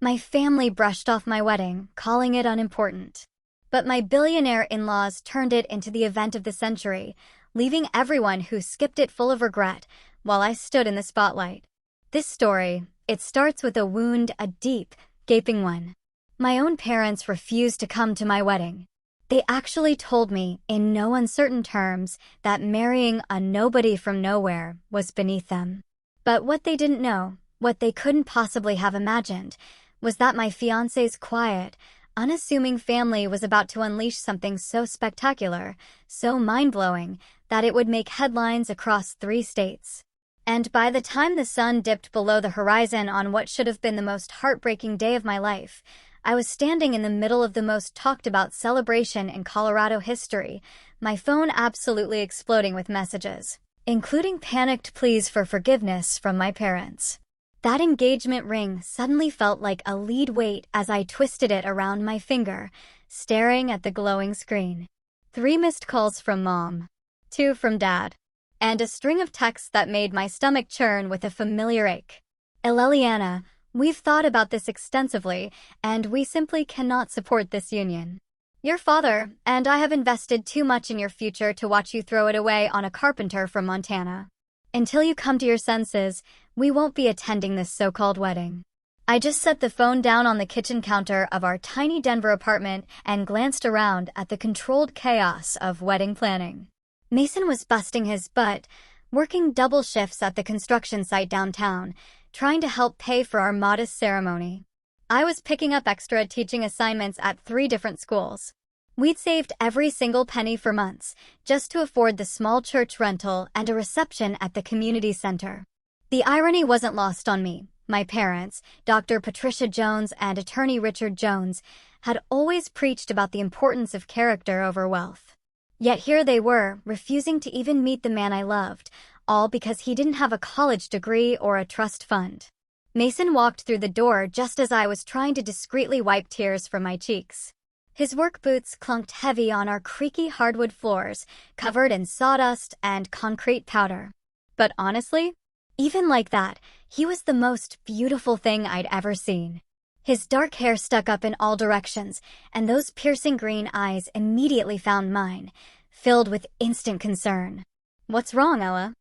My family brushed off my wedding, calling it unimportant. But my billionaire in-laws turned it into the event of the century, leaving everyone who skipped it full of regret while I stood in the spotlight. This story, it starts with a wound, a deep, gaping one. My own parents refused to come to my wedding. They actually told me, in no uncertain terms, that marrying a nobody from nowhere was beneath them. But what they didn't know, what they couldn't possibly have imagined, was that my fiancé's quiet, unassuming family was about to unleash something so spectacular, so mind-blowing, that it would make headlines across 3 states. And by the time the sun dipped below the horizon on what should have been the most heartbreaking day of my life, I was standing in the middle of the most talked-about celebration in Colorado history, my phone absolutely exploding with messages, including panicked pleas for forgiveness from my parents. That engagement ring suddenly felt like a lead weight as I twisted it around my finger, staring at the glowing screen. 3 missed calls from Mom, 2 from Dad, and a string of texts that made my stomach churn with a familiar ache. Eleliana, we've thought about this extensively, and we simply cannot support this union. Your father and I have invested too much in your future to watch you throw it away on a carpenter from Montana. Until you come to your senses, we won't be attending this so-called wedding. I just set the phone down on the kitchen counter of our tiny Denver apartment and glanced around at the controlled chaos of wedding planning. Mason was busting his butt, working double shifts at the construction site downtown, trying to help pay for our modest ceremony. I was picking up extra teaching assignments at 3 different schools. We'd saved every single penny for months, just to afford the small church rental and a reception at the community center. The irony wasn't lost on me. My parents, Dr. Patricia Jones and attorney Richard Jones, had always preached about the importance of character over wealth. Yet here they were, refusing to even meet the man I loved, all because he didn't have a college degree or a trust fund. Mason walked through the door just as I was trying to discreetly wipe tears from my cheeks. His work boots clunked heavy on our creaky hardwood floors, covered in sawdust and concrete powder. But honestly, even like that, he was the most beautiful thing I'd ever seen. His dark hair stuck up in all directions, and those piercing green eyes immediately found mine, filled with instant concern. "What's wrong, Ella?"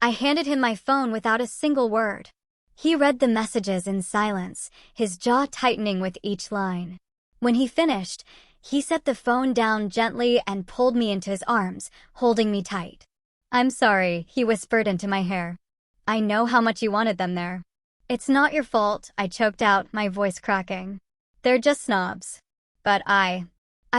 I handed him my phone without a single word. He read the messages in silence, his jaw tightening with each line. When he finished, he set the phone down gently and pulled me into his arms, holding me tight. "I'm sorry," he whispered into my hair. "I know how much you wanted them there." "It's not your fault," I choked out, my voice cracking. "They're just snobs." But I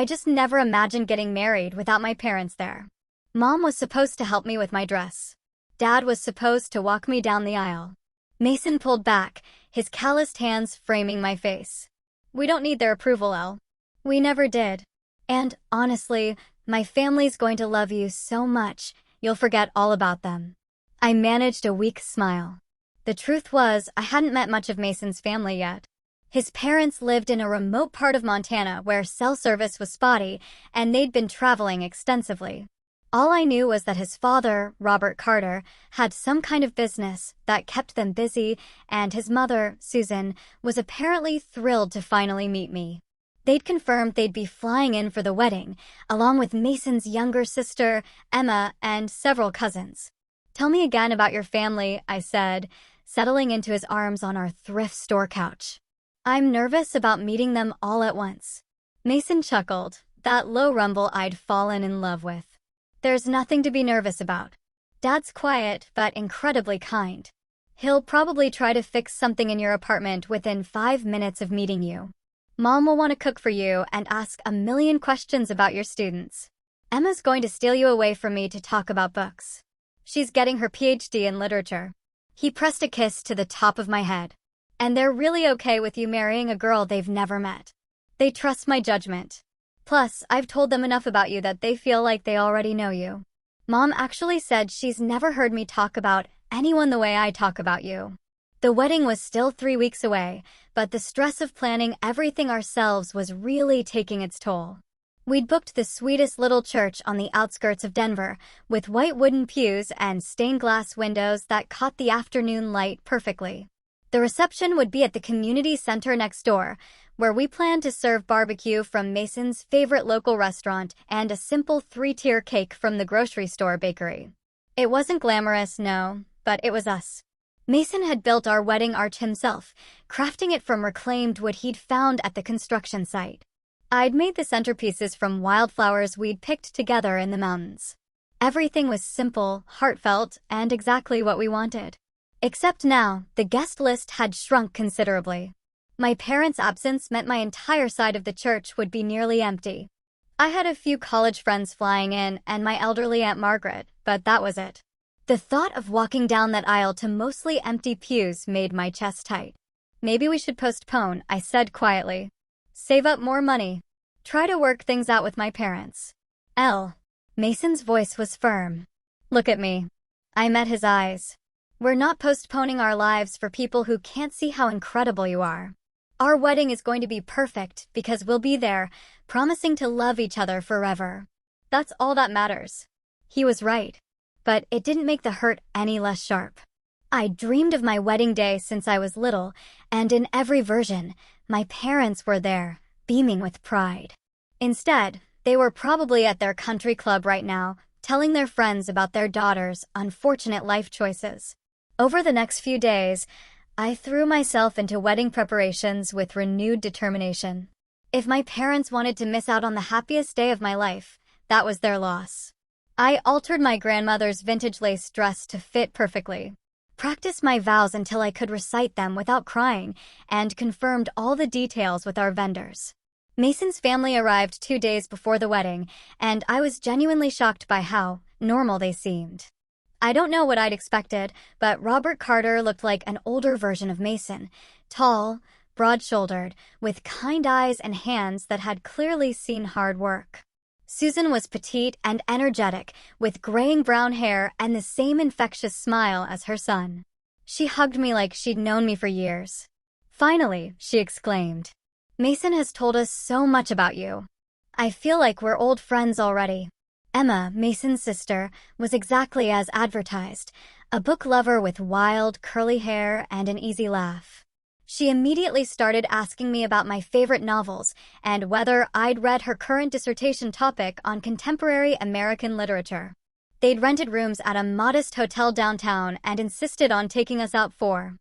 just never imagined getting married without my parents there. Mom was supposed to help me with my dress. Dad was supposed to walk me down the aisle. Mason pulled back, his calloused hands framing my face. "We don't need their approval, Elle. We never did. And honestly, my family's going to love you so much, you'll forget all about them." I managed a weak smile. The truth was, I hadn't met much of Mason's family yet. His parents lived in a remote part of Montana where cell service was spotty, and they'd been traveling extensively. All I knew was that his father, Robert Carter, had some kind of business that kept them busy, and his mother, Susan, was apparently thrilled to finally meet me. They'd confirmed they'd be flying in for the wedding, along with Mason's younger sister, Emma, and several cousins. "Tell me again about your family," I said, settling into his arms on our thrift store couch. "I'm nervous about meeting them all at once." Mason chuckled, that low rumble I'd fallen in love with. "There's nothing to be nervous about. Dad's quiet, but incredibly kind. He'll probably try to fix something in your apartment within 5 minutes of meeting you. Mom will want to cook for you and ask a million questions about your students. Emma's going to steal you away from me to talk about books. She's getting her PhD in literature." He pressed a kiss to the top of my head. "And they're really okay with you marrying a girl they've never met. They trust my judgment. Plus, I've told them enough about you that they feel like they already know you. Mom actually said she's never heard me talk about anyone the way I talk about you." The wedding was still 3 weeks away, but the stress of planning everything ourselves was really taking its toll. We'd booked the sweetest little church on the outskirts of Denver, with white wooden pews and stained glass windows that caught the afternoon light perfectly. The reception would be at the community center next door, where we planned to serve barbecue from Mason's favorite local restaurant and a simple 3-tier cake from the grocery store bakery. It wasn't glamorous, no, but it was us. Mason had built our wedding arch himself, crafting it from reclaimed wood he'd found at the construction site. I'd made the centerpieces from wildflowers we'd picked together in the mountains. Everything was simple, heartfelt, and exactly what we wanted. Except now, the guest list had shrunk considerably. My parents' absence meant my entire side of the church would be nearly empty. I had a few college friends flying in and my elderly Aunt Margaret, but that was it. The thought of walking down that aisle to mostly empty pews made my chest tight. Maybe we should postpone, I said quietly. Save up more money. Try to work things out with my parents. Mason's voice was firm. Look at me. I met his eyes. We're not postponing our lives for people who can't see how incredible you are. Our wedding is going to be perfect because we'll be there, promising to love each other forever. That's all that matters. He was right. But it didn't make the hurt any less sharp. I dreamed of my wedding day since I was little, and in every version, my parents were there, beaming with pride. Instead, they were probably at their country club right now, telling their friends about their daughter's unfortunate life choices. Over the next few days, I threw myself into wedding preparations with renewed determination. If my parents wanted to miss out on the happiest day of my life, that was their loss. I altered my grandmother's vintage lace dress to fit perfectly, practiced my vows until I could recite them without crying, and confirmed all the details with our vendors. Mason's family arrived 2 days before the wedding, and I was genuinely shocked by how normal they seemed. I don't know what I'd expected, but Robert Carter looked like an older version of Mason, tall, broad-shouldered, with kind eyes and hands that had clearly seen hard work. Susan was petite and energetic, with graying brown hair and the same infectious smile as her son. She hugged me like she'd known me for years. Finally, she exclaimed, Mason has told us so much about you. I feel like we're old friends already. Emma, Mason's sister, was exactly as advertised, a book lover with wild, curly hair and an easy laugh. She immediately started asking me about my favorite novels and whether I'd read her current dissertation topic on contemporary American literature. They'd rented rooms at a modest hotel downtown and insisted on taking us out for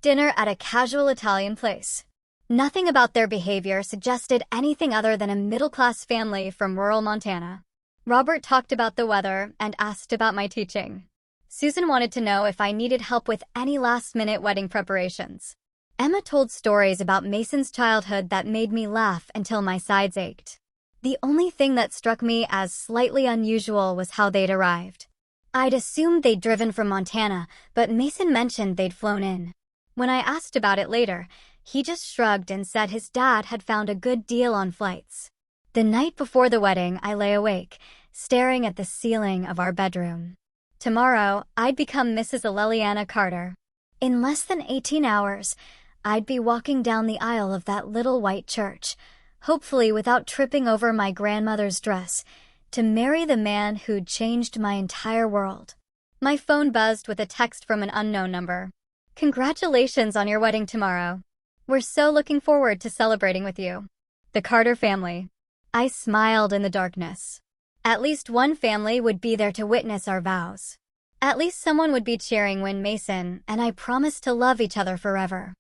dinner at a casual Italian place. Nothing about their behavior suggested anything other than a middle-class family from rural Montana. Robert talked about the weather and asked about my teaching. Susan wanted to know if I needed help with any last-minute wedding preparations. Emma told stories about Mason's childhood that made me laugh until my sides ached. The only thing that struck me as slightly unusual was how they'd arrived. I'd assumed they'd driven from Montana, but Mason mentioned they'd flown in. When I asked about it later, he just shrugged and said his dad had found a good deal on flights. The night before the wedding, I lay awake, staring at the ceiling of our bedroom. Tomorrow, I'd become Mrs. Aleliana Carter. In less than 18 hours, I'd be walking down the aisle of that little white church, hopefully without tripping over my grandmother's dress, to marry the man who'd changed my entire world. My phone buzzed with a text from an unknown number. Congratulations on your wedding tomorrow. We're so looking forward to celebrating with you. The Carter family. I smiled in the darkness. At least one family would be there to witness our vows. At least someone would be cheering when Mason and I promised to love each other forever.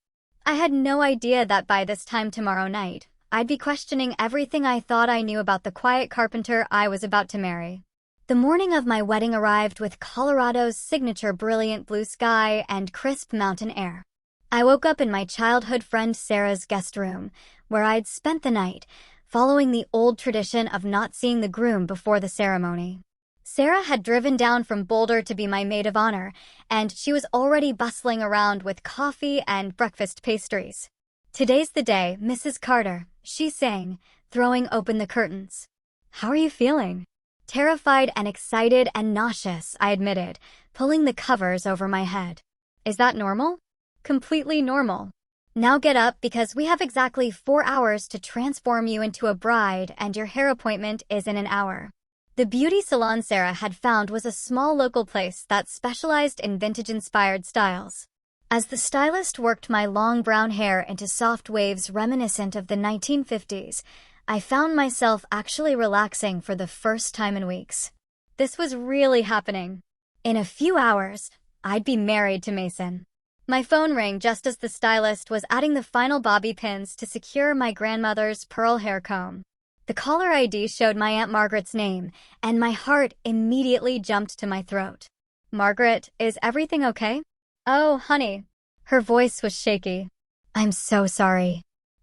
I had no idea that by this time tomorrow night, I'd be questioning everything I thought I knew about the quiet carpenter I was about to marry. The morning of my wedding arrived with Colorado's signature brilliant blue sky and crisp mountain air. I woke up in my childhood friend Sarah's guest room, where I'd spent the night, following the old tradition of not seeing the groom before the ceremony. Sarah had driven down from Boulder to be my maid of honor, and she was already bustling around with coffee and breakfast pastries. Today's the day, Mrs. Carter, she sang, throwing open the curtains. How are you feeling? Terrified and excited and nauseous, I admitted, pulling the covers over my head. Is that normal? Completely normal. Now get up because we have exactly 4 hours to transform you into a bride and your hair appointment is in an hour. The beauty salon Sarah had found was a small local place that specialized in vintage-inspired styles. As the stylist worked my long brown hair into soft waves reminiscent of the 1950s, I found myself actually relaxing for the first time in weeks. This was really happening. In a few hours, I'd be married to Mason. My phone rang just as the stylist was adding the final bobby pins to secure my grandmother's pearl hair comb. The caller ID showed my Aunt Margaret's name, and my heart immediately jumped to my throat. "Margaret, is everything okay?" "Oh, honey." Her voice was shaky. "I'm so sorry.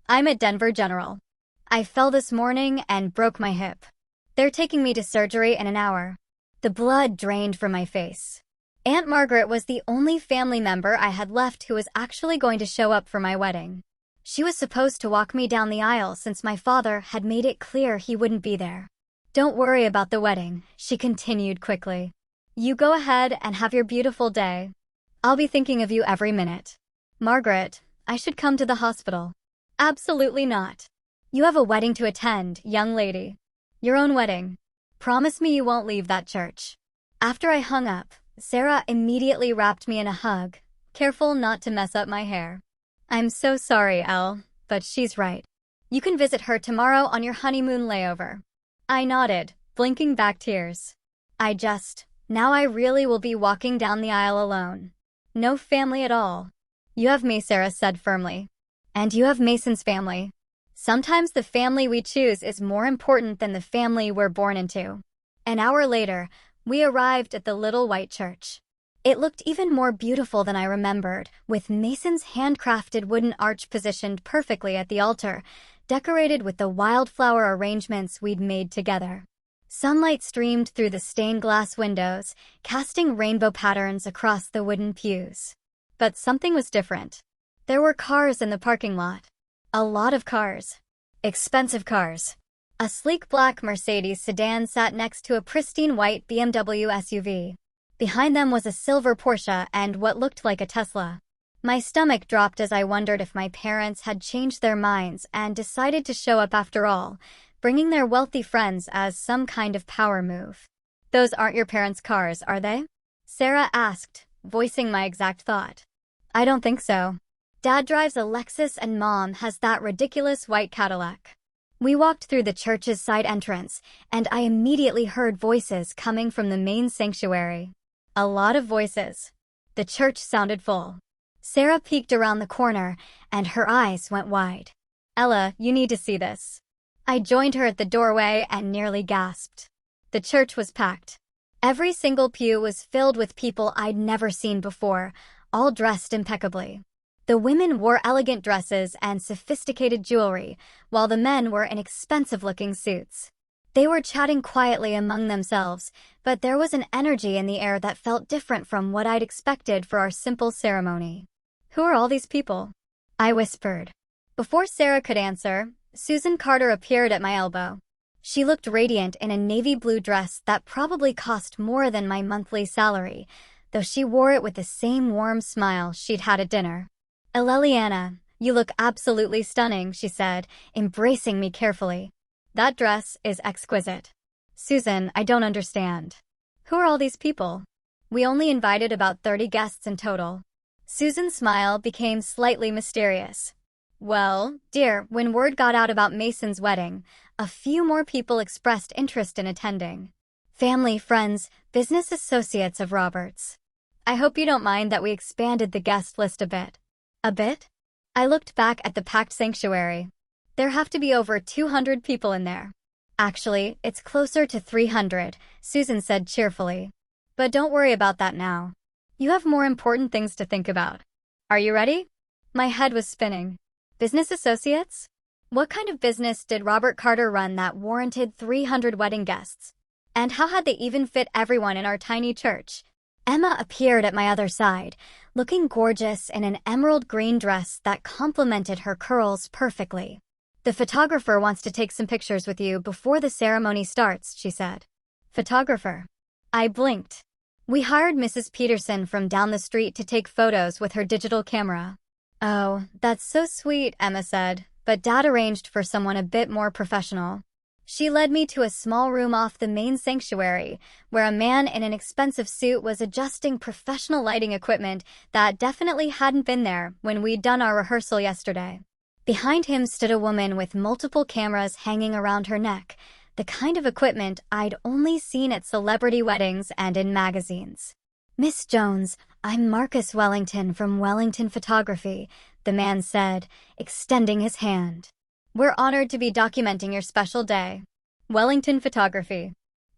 I'm at Denver General. I fell this morning and broke my hip. They're taking me to surgery in an hour." The blood drained from my face. Aunt Margaret was the only family member I had left who was actually going to show up for my wedding. She was supposed to walk me down the aisle since my father had made it clear he wouldn't be there. "Don't worry about the wedding," she continued quickly. "You go ahead and have your beautiful day. I'll be thinking of you every minute." "Margaret, I should come to the hospital." "Absolutely not. You have a wedding to attend, young lady. Your own wedding. Promise me you won't leave that church." After I hung up, Sarah immediately wrapped me in a hug, careful not to mess up my hair. "I'm so sorry, Elle, but she's right. You can visit her tomorrow on your honeymoon layover." I nodded, blinking back tears. Now I really will be walking down the aisle alone. No family at all. "You have me," Sarah said firmly. "And you have Mason's family. Sometimes the family we choose is more important than the family we're born into." An hour later, we arrived at the little white church. It looked even more beautiful than I remembered, with Mason's handcrafted wooden arch positioned perfectly at the altar, decorated with the wildflower arrangements we'd made together. Sunlight streamed through the stained glass windows, casting rainbow patterns across the wooden pews. But something was different. There were cars in the parking lot. A lot of cars. Expensive cars. A sleek black Mercedes sedan sat next to a pristine white BMW SUV. Behind them was a silver Porsche and what looked like a Tesla. My stomach dropped as I wondered if my parents had changed their minds and decided to show up after all, bringing their wealthy friends as some kind of power move. "Those aren't your parents' cars, are they?" Sarah asked, voicing my exact thought. "I don't think so. Dad drives a Lexus and Mom has that ridiculous white Cadillac." We walked through the church's side entrance, and I immediately heard voices coming from the main sanctuary. A lot of voices. The church sounded full. Sarah peeked around the corner, and her eyes went wide. "Ella, you need to see this." I joined her at the doorway and nearly gasped. The church was packed. Every single pew was filled with people I'd never seen before, all dressed impeccably. The women wore elegant dresses and sophisticated jewelry, while the men were in expensive-looking suits. They were chatting quietly among themselves, but there was an energy in the air that felt different from what I'd expected for our simple ceremony. "Who are all these people?" I whispered. Before Sarah could answer, Susan Carter appeared at my elbow. She looked radiant in a navy blue dress that probably cost more than my monthly salary, though she wore it with the same warm smile she'd had at dinner. "Eleliana, you look absolutely stunning," she said, embracing me carefully. "That dress is exquisite." "Susan, I don't understand. Who are all these people?" "We only invited about 30 guests in total." Susan's smile became slightly mysterious. "Well, dear, when word got out about Mason's wedding, a few more people expressed interest in attending. Family, friends, business associates of Robert's. I hope you don't mind that we expanded the guest list a bit." "A bit?" I looked back at the packed sanctuary. There have to be over 200 people in there. "Actually, it's closer to 300, Susan said cheerfully. "But don't worry about that now. You have more important things to think about. Are you ready?" My head was spinning. Business associates? What kind of business did Robert Carter run that warranted 300 wedding guests? And how had they even fit everyone in our tiny church? Emma appeared at my other side, looking gorgeous in an emerald green dress that complemented her curls perfectly. "The photographer wants to take some pictures with you before the ceremony starts," she said. "Photographer?" I blinked. "We hired Mrs. Peterson from down the street to take photos with her digital camera." "Oh, that's so sweet," Emma said, "but Dad arranged for someone a bit more professional." She led me to a small room off the main sanctuary, where a man in an expensive suit was adjusting professional lighting equipment that definitely hadn't been there when we'd done our rehearsal yesterday. Behind him stood a woman with multiple cameras hanging around her neck, the kind of equipment I'd only seen at celebrity weddings and in magazines. "Miss Jones, I'm Marcus Wellington from Wellington Photography," the man said, extending his hand. "We're honored to be documenting your special day." Wellington Photography.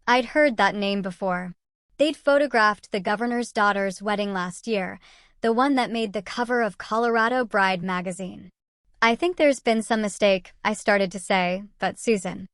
I'd heard that name before. They'd photographed the governor's daughter's wedding last year, the one that made the cover of Colorado Bride magazine. "I think there's been some mistake," I started to say, but Susan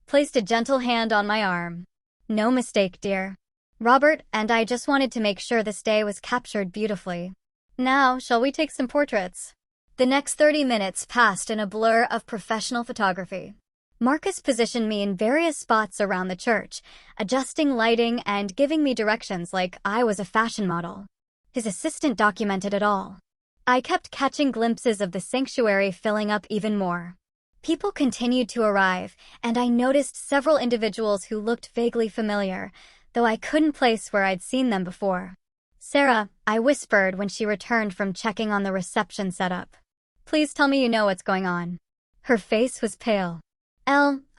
placed a gentle hand on my arm. "No mistake, dear. Robert and I just wanted to make sure this day was captured beautifully. Now, shall we take some portraits?" The next 30 minutes passed in a blur of professional photography. Marcus positioned me in various spots around the church, adjusting lighting and giving me directions like I was a fashion model. His assistant documented it all. I kept catching glimpses of the sanctuary filling up even more. People continued to arrive, and I noticed several individuals who looked vaguely familiar, though I couldn't place where I'd seen them before. "Sarah," I whispered when she returned from checking on the reception setup. "Please tell me you know what's going on." Her face was pale.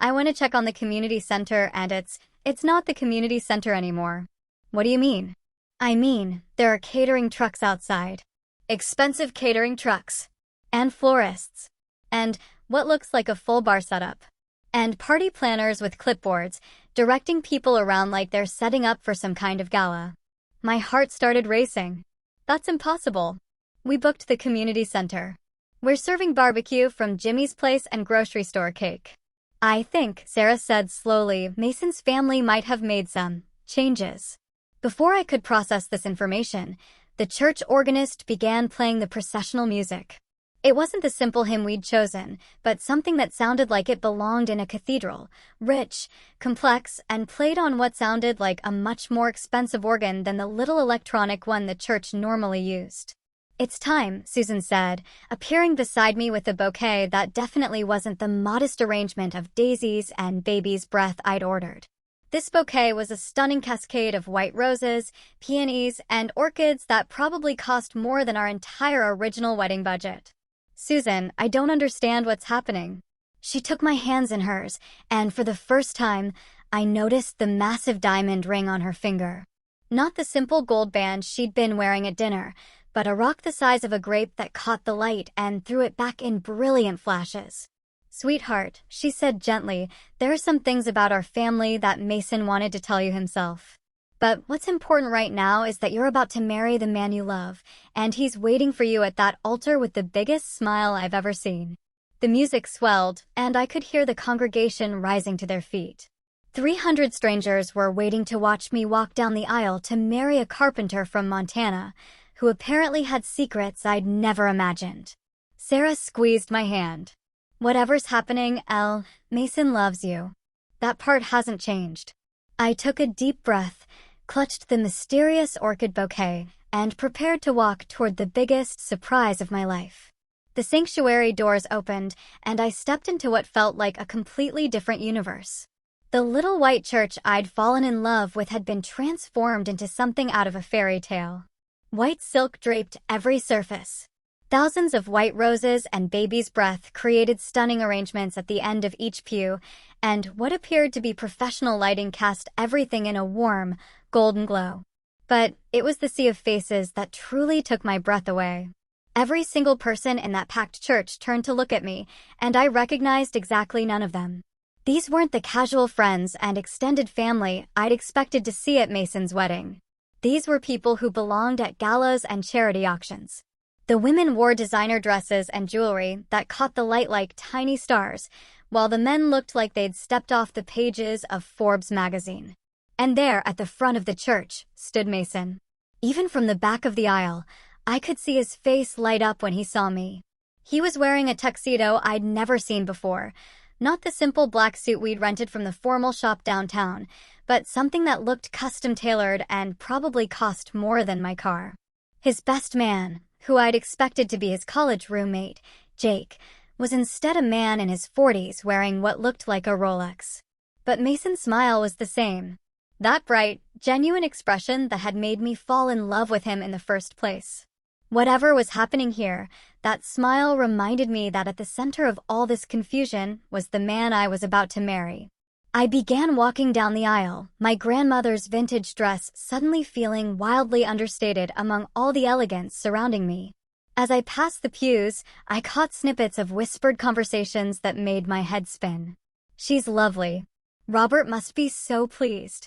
I want to check on the community center and it's not the community center anymore." "What do you mean?" "I mean, there are catering trucks outside. Expensive catering trucks. And florists. And what looks like a full bar setup. And party planners with clipboards, directing people around like they're setting up for some kind of gala." My heart started racing. "That's impossible. We booked the community center. We're serving barbecue from Jimmy's Place and grocery store cake." "I think," Sarah said slowly, "Mason's family might have made some changes." Before I could process this information, the church organist began playing the processional music. It wasn't the simple hymn we'd chosen, but something that sounded like it belonged in a cathedral, rich, complex, and played on what sounded like a much more expensive organ than the little electronic one the church normally used. "It's time," Susan said, appearing beside me with a bouquet that definitely wasn't the modest arrangement of daisies and baby's breath I'd ordered. This bouquet was a stunning cascade of white roses, peonies, and orchids that probably cost more than our entire original wedding budget. "Susan, I don't understand what's happening." She took my hands in hers, and for the first time, I noticed the massive diamond ring on her finger. Not the simple gold band she'd been wearing at dinner, but a rock the size of a grape that caught the light and threw it back in brilliant flashes. "Sweetheart," she said gently, "there are some things about our family that Mason wanted to tell you himself. But what's important right now is that you're about to marry the man you love, and he's waiting for you at that altar with the biggest smile I've ever seen." The music swelled, and I could hear the congregation rising to their feet. 300 strangers were waiting to watch me walk down the aisle to marry a carpenter from Montana, who apparently had secrets I'd never imagined. Sarah squeezed my hand. "Whatever's happening, Elle, Mason loves you. That part hasn't changed." I took a deep breath, clutched the mysterious orchid bouquet, and prepared to walk toward the biggest surprise of my life. The sanctuary doors opened, and I stepped into what felt like a completely different universe. The little white church I'd fallen in love with had been transformed into something out of a fairy tale. White silk draped every surface. Thousands of white roses and baby's breath created stunning arrangements at the end of each pew, and what appeared to be professional lighting cast everything in a warm, golden glow. But it was the sea of faces that truly took my breath away. Every single person in that packed church turned to look at me, and I recognized exactly none of them. These weren't the casual friends and extended family I'd expected to see at Mason's wedding. These were people who belonged at galas and charity auctions. The women wore designer dresses and jewelry that caught the light like tiny stars, while the men looked like they'd stepped off the pages of Forbes magazine. And there, at the front of the church, stood Mason. Even from the back of the aisle, I could see his face light up when he saw me. He was wearing a tuxedo I'd never seen before, not the simple black suit we'd rented from the formal shop downtown, but something that looked custom-tailored and probably cost more than my car. His best man, who I'd expected to be his college roommate, Jake, was instead a man in his 40s wearing what looked like a Rolex. But Mason's smile was the same. That bright, genuine expression that had made me fall in love with him in the first place. Whatever was happening here, that smile reminded me that at the center of all this confusion was the man I was about to marry. I began walking down the aisle, my grandmother's vintage dress suddenly feeling wildly understated among all the elegance surrounding me. As I passed the pews, I caught snippets of whispered conversations that made my head spin. "She's lovely. Robert must be so pleased.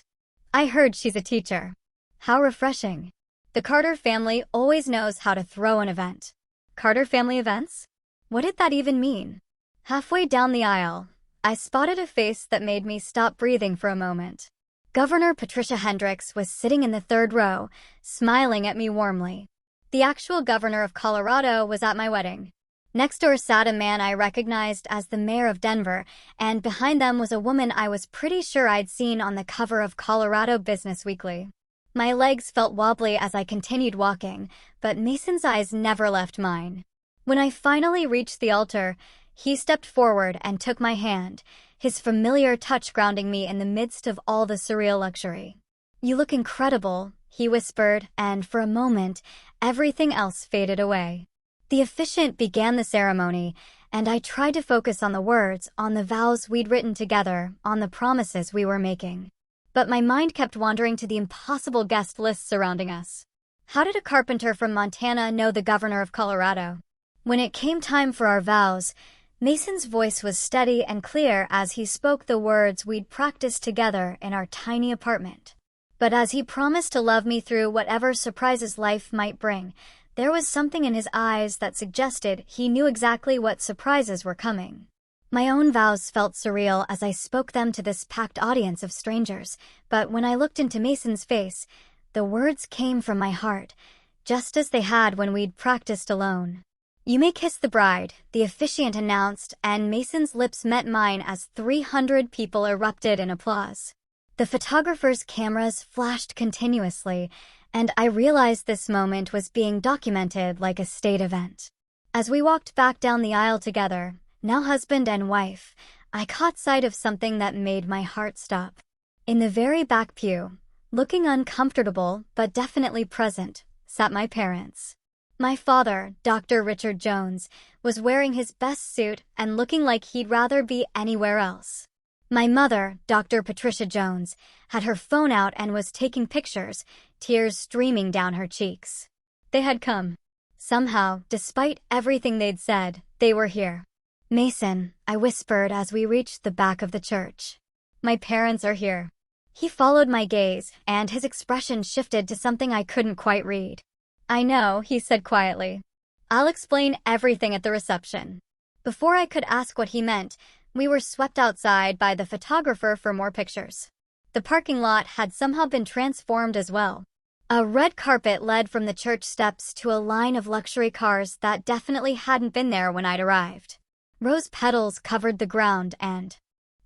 I heard she's a teacher. How refreshing. The Carter family always knows how to throw an event." Carter family events? What did that even mean? Halfway down the aisle, I spotted a face that made me stop breathing for a moment. Governor Patricia Hendricks was sitting in the third row, smiling at me warmly. The actual governor of Colorado was at my wedding. Next door sat a man I recognized as the mayor of Denver, and behind them was a woman I was pretty sure I'd seen on the cover of Colorado Business Weekly. My legs felt wobbly as I continued walking, but Mason's eyes never left mine. When I finally reached the altar, he stepped forward and took my hand, his familiar touch grounding me in the midst of all the surreal luxury. "You look incredible," he whispered, and for a moment, everything else faded away. The officiant began the ceremony, and I tried to focus on the words, on the vows we'd written together, on the promises we were making. But my mind kept wandering to the impossible guest list surrounding us. How did a carpenter from Montana know the governor of Colorado? When it came time for our vows, Mason's voice was steady and clear as he spoke the words we'd practiced together in our tiny apartment. But as he promised to love me through whatever surprises life might bring, there was something in his eyes that suggested he knew exactly what surprises were coming. My own vows felt surreal as I spoke them to this packed audience of strangers, but when I looked into Mason's face, the words came from my heart, just as they had when we'd practiced alone. "You may kiss the bride," the officiant announced, and Mason's lips met mine as 300 people erupted in applause. The photographers' cameras flashed continuously, and I realized this moment was being documented like a state event. As we walked back down the aisle together, now husband and wife, I caught sight of something that made my heart stop. In the very back pew, looking uncomfortable but definitely present, sat my parents. My father, Dr. Richard Jones, was wearing his best suit and looking like he'd rather be anywhere else. My mother, Dr. Patricia Jones, had her phone out and was taking pictures, tears streaming down her cheeks. They had come. Somehow, despite everything they'd said, they were here. "Mason," I whispered as we reached the back of the church. "My parents are here." He followed my gaze, and his expression shifted to something I couldn't quite read. "I know," he said quietly. "I'll explain everything at the reception." Before I could ask what he meant, we were swept outside by the photographer for more pictures. The parking lot had somehow been transformed as well. A red carpet led from the church steps to a line of luxury cars that definitely hadn't been there when I'd arrived. Rose petals covered the ground and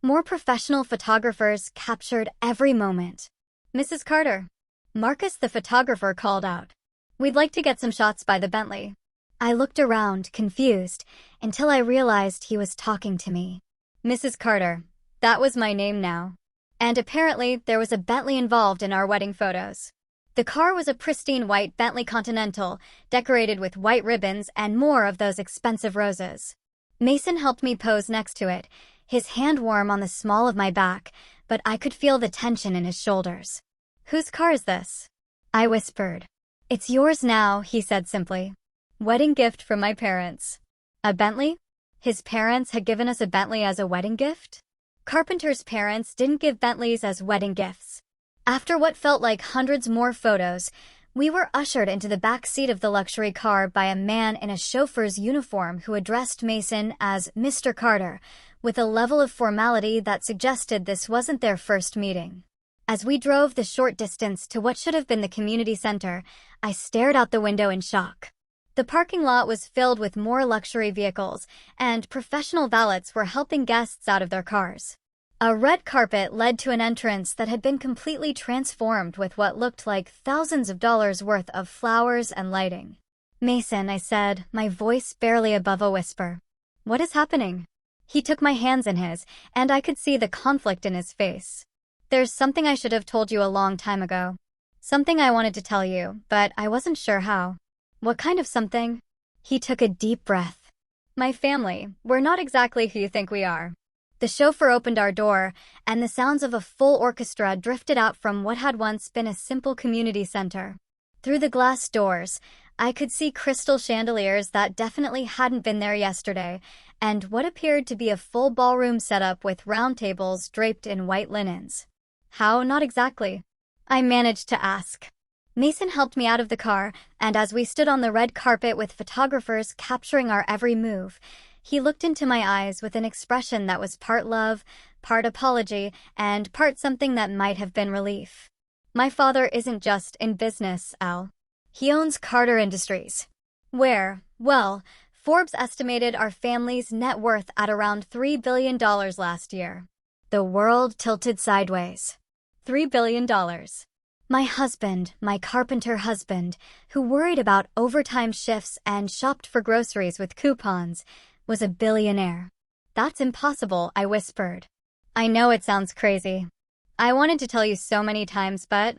more professional photographers captured every moment. "Mrs. Carter," Marcus the photographer called out. "We'd like to get some shots by the Bentley." I looked around, confused, until I realized he was talking to me. Mrs. Carter. That was my name now. And apparently there was a Bentley involved in our wedding photos. The car was a pristine white Bentley Continental, decorated with white ribbons and more of those expensive roses. Mason helped me pose next to it, his hand warm on the small of my back, but I could feel the tension in his shoulders. "Whose car is this?" I whispered. "It's yours now," he said simply. "Wedding gift from my parents." A Bentley? His parents had given us a Bentley as a wedding gift? Carpenter's parents didn't give Bentleys as wedding gifts. After what felt like hundreds more photos, we were ushered into the back seat of the luxury car by a man in a chauffeur's uniform who addressed Mason as Mr. Carter, with a level of formality that suggested this wasn't their first meeting. As we drove the short distance to what should have been the community center, I stared out the window in shock. The parking lot was filled with more luxury vehicles, and professional valets were helping guests out of their cars. A red carpet led to an entrance that had been completely transformed with what looked like thousands of dollars worth of flowers and lighting. "Mason," I said, my voice barely above a whisper. "What is happening?" He took my hands in his, and I could see the conflict in his face. There's something I should have told you a long time ago. Something I wanted to tell you, but I wasn't sure how. What kind of something? He took a deep breath. My family, we're not exactly who you think we are. The chauffeur opened our door, and the sounds of a full orchestra drifted out from what had once been a simple community center. Through the glass doors, I could see crystal chandeliers that definitely hadn't been there yesterday, and what appeared to be a full ballroom setup with round tables draped in white linens. How? Not exactly. I managed to ask. Mason helped me out of the car, and as we stood on the red carpet with photographers capturing our every move, he looked into my eyes with an expression that was part love, part apology, and part something that might have been relief. My father isn't just in business, Al. He owns Carter Industries. Where, well, Forbes estimated our family's net worth at around $3 billion last year. The world tilted sideways. $3 billion. My husband, my carpenter husband, who worried about overtime shifts and shopped for groceries with coupons, was a billionaire. That's impossible, I whispered. I know it sounds crazy. I wanted to tell you so many times, but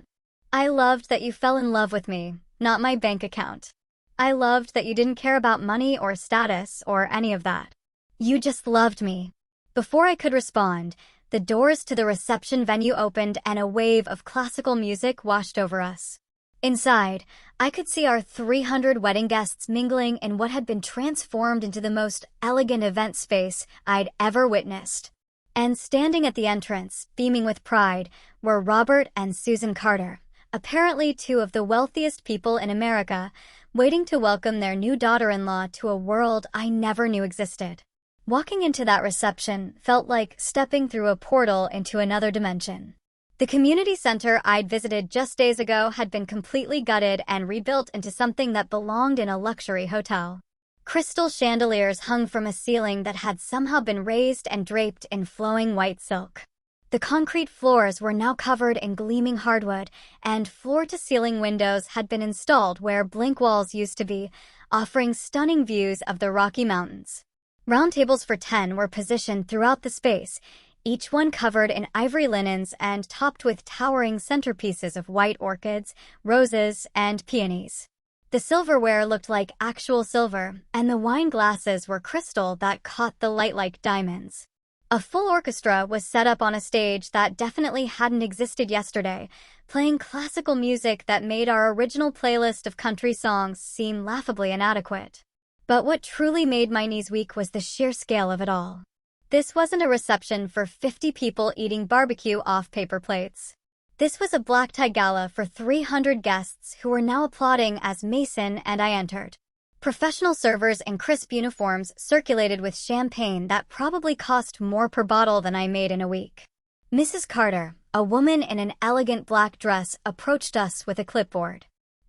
I loved that you fell in love with me, not my bank account. I loved that you didn't care about money or status or any of that. You just loved me. Before I could respond, the doors to the reception venue opened and a wave of classical music washed over us. Inside, I could see our 300 wedding guests mingling in what had been transformed into the most elegant event space I'd ever witnessed. And standing at the entrance, beaming with pride, were Robert and Susan Carter, apparently two of the wealthiest people in America, waiting to welcome their new daughter-in-law to a world I never knew existed. Walking into that reception felt like stepping through a portal into another dimension. The community center I'd visited just days ago had been completely gutted and rebuilt into something that belonged in a luxury hotel. Crystal chandeliers hung from a ceiling that had somehow been raised and draped in flowing white silk. The concrete floors were now covered in gleaming hardwood, and floor-to-ceiling windows had been installed where blank walls used to be, offering stunning views of the Rocky Mountains. Round tables for 10 were positioned throughout the space, each one covered in ivory linens and topped with towering centerpieces of white orchids, roses, and peonies. The silverware looked like actual silver, and the wine glasses were crystal that caught the light like diamonds. A full orchestra was set up on a stage that definitely hadn't existed yesterday, playing classical music that made our original playlist of country songs seem laughably inadequate. But what truly made my knees weak was the sheer scale of it all. This wasn't a reception for 50 people eating barbecue off paper plates. This was a black-tie gala for 300 guests who were now applauding as Mason and I entered. Professional servers in crisp uniforms circulated with champagne that probably cost more per bottle than I made in a week. Mrs. Carter, a woman in an elegant black dress, approached us with a clipboard.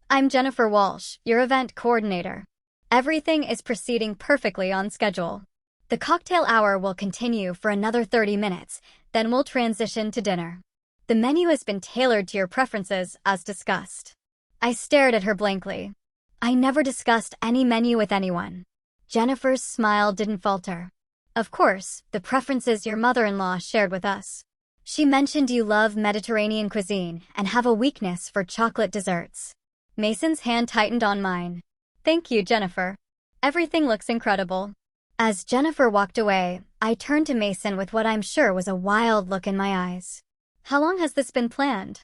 I'm Jennifer Walsh, your event coordinator. Everything is proceeding perfectly on schedule. The cocktail hour will continue for another 30 minutes, then we'll transition to dinner. The menu has been tailored to your preferences, as discussed. I stared at her blankly. I never discussed any menu with anyone. Jennifer's smile didn't falter. Of course, the preferences your mother-in-law shared with us. She mentioned you love Mediterranean cuisine and have a weakness for chocolate desserts. Mason's hand tightened on mine. Thank you, Jennifer. Everything looks incredible. As Jennifer walked away, I turned to Mason with what I'm sure was a wild look in my eyes. How long has this been planned?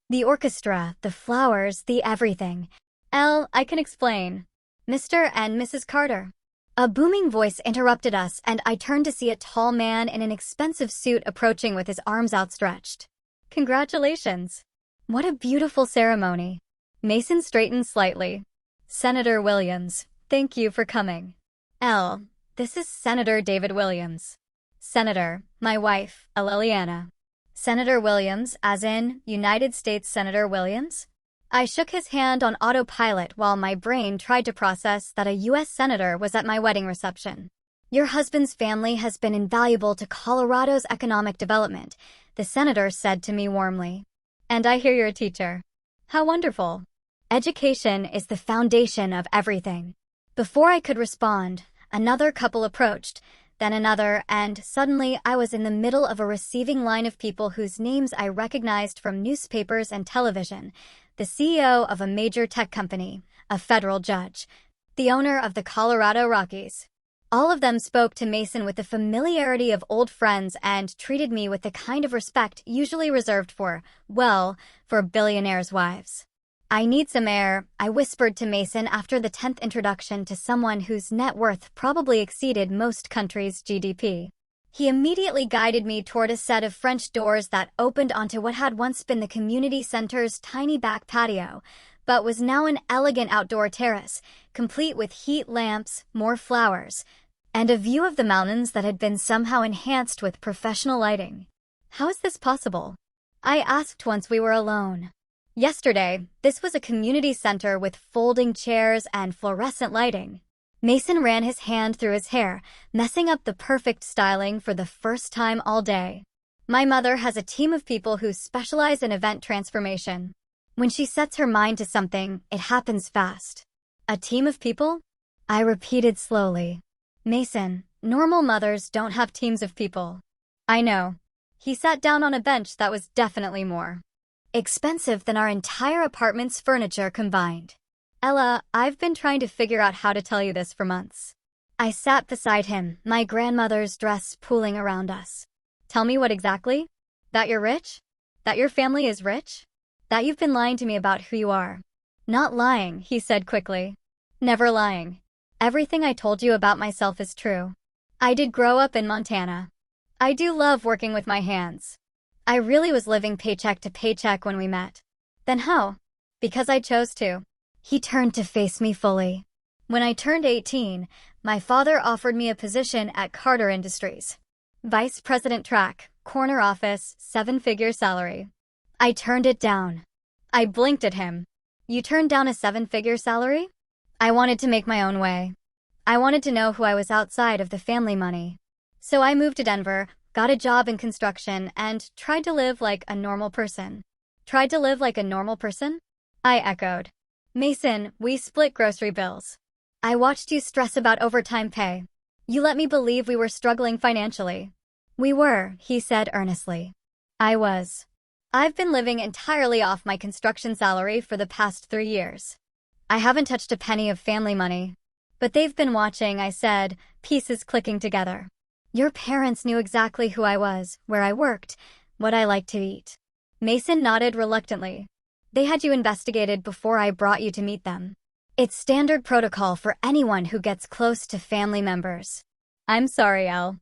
The orchestra, the flowers, the everything. I can explain. Mr. and Mrs. Carter. A booming voice interrupted us, and I turned to see a tall man in an expensive suit approaching with his arms outstretched. Congratulations. What a beautiful ceremony. Mason straightened slightly. Senator Williams, thank you for coming. This is Senator David Williams. Senator, my wife, Liliana. Senator Williams, as in United States Senator Williams? I shook his hand on autopilot while my brain tried to process that a U.S. Senator was at my wedding reception. Your husband's family has been invaluable to Colorado's economic development, the senator said to me warmly. And I hear you're a teacher. How wonderful. Education is the foundation of everything. Before I could respond, another couple approached, then another, and suddenly I was in the middle of a receiving line of people whose names I recognized from newspapers and television. The CEO of a major tech company, a federal judge, the owner of the Colorado Rockies. All of them spoke to Mason with the familiarity of old friends and treated me with the kind of respect usually reserved for billionaires' wives. "I need some air," I whispered to Mason after the 10th introduction to someone whose net worth probably exceeded most countries' GDP. He immediately guided me toward a set of French doors that opened onto what had once been the community center's tiny back patio, but was now an elegant outdoor terrace, complete with heat lamps, more flowers, and a view of the mountains that had been somehow enhanced with professional lighting. "How is this possible?" I asked once we were alone. "Yesterday, this was a community center with folding chairs and fluorescent lighting." Mason ran his hand through his hair, messing up the perfect styling for the first time all day. "My mother has a team of people who specialize in event transformation. When she sets her mind to something, it happens fast." "A team of people?" I repeated slowly. "Mason, normal mothers don't have teams of people." "I know." He sat down on a bench that was definitely more expensive than our entire apartment's furniture combined. "Ella, I've been trying to figure out how to tell you this for months." I sat beside him, my grandmother's dress pooling around us. "Tell me what exactly? That you're rich? That your family is rich? That you've been lying to me about who you are?" "Not lying," he said quickly. "Never lying. Everything I told you about myself is true. I did grow up in Montana. I do love working with my hands. I really was living paycheck to paycheck when we met." "Then how?" "Because I chose to." He turned to face me fully. "When I turned 18, my father offered me a position at Carter Industries. Vice President Track, corner office, 7-figure salary. I turned it down." I blinked at him. "You turned down a 7-figure salary?" "I wanted to make my own way. I wanted to know who I was outside of the family money. So I moved to Denver, got a job in construction, and tried to live like a normal person." "Tried to live like a normal person?" I echoed. "Mason, we split grocery bills. I watched you stress about overtime pay. You let me believe we were struggling financially." "We were," he said earnestly. "I was. I've been living entirely off my construction salary for the past 3 years. I haven't touched a penny of family money." "But they've been watching," I said, pieces clicking together. "Your parents knew exactly who I was, where I worked, what I liked to eat." Mason nodded reluctantly. "They had you investigated before I brought you to meet them. It's standard protocol for anyone who gets close to family members." "I'm sorry, Elle.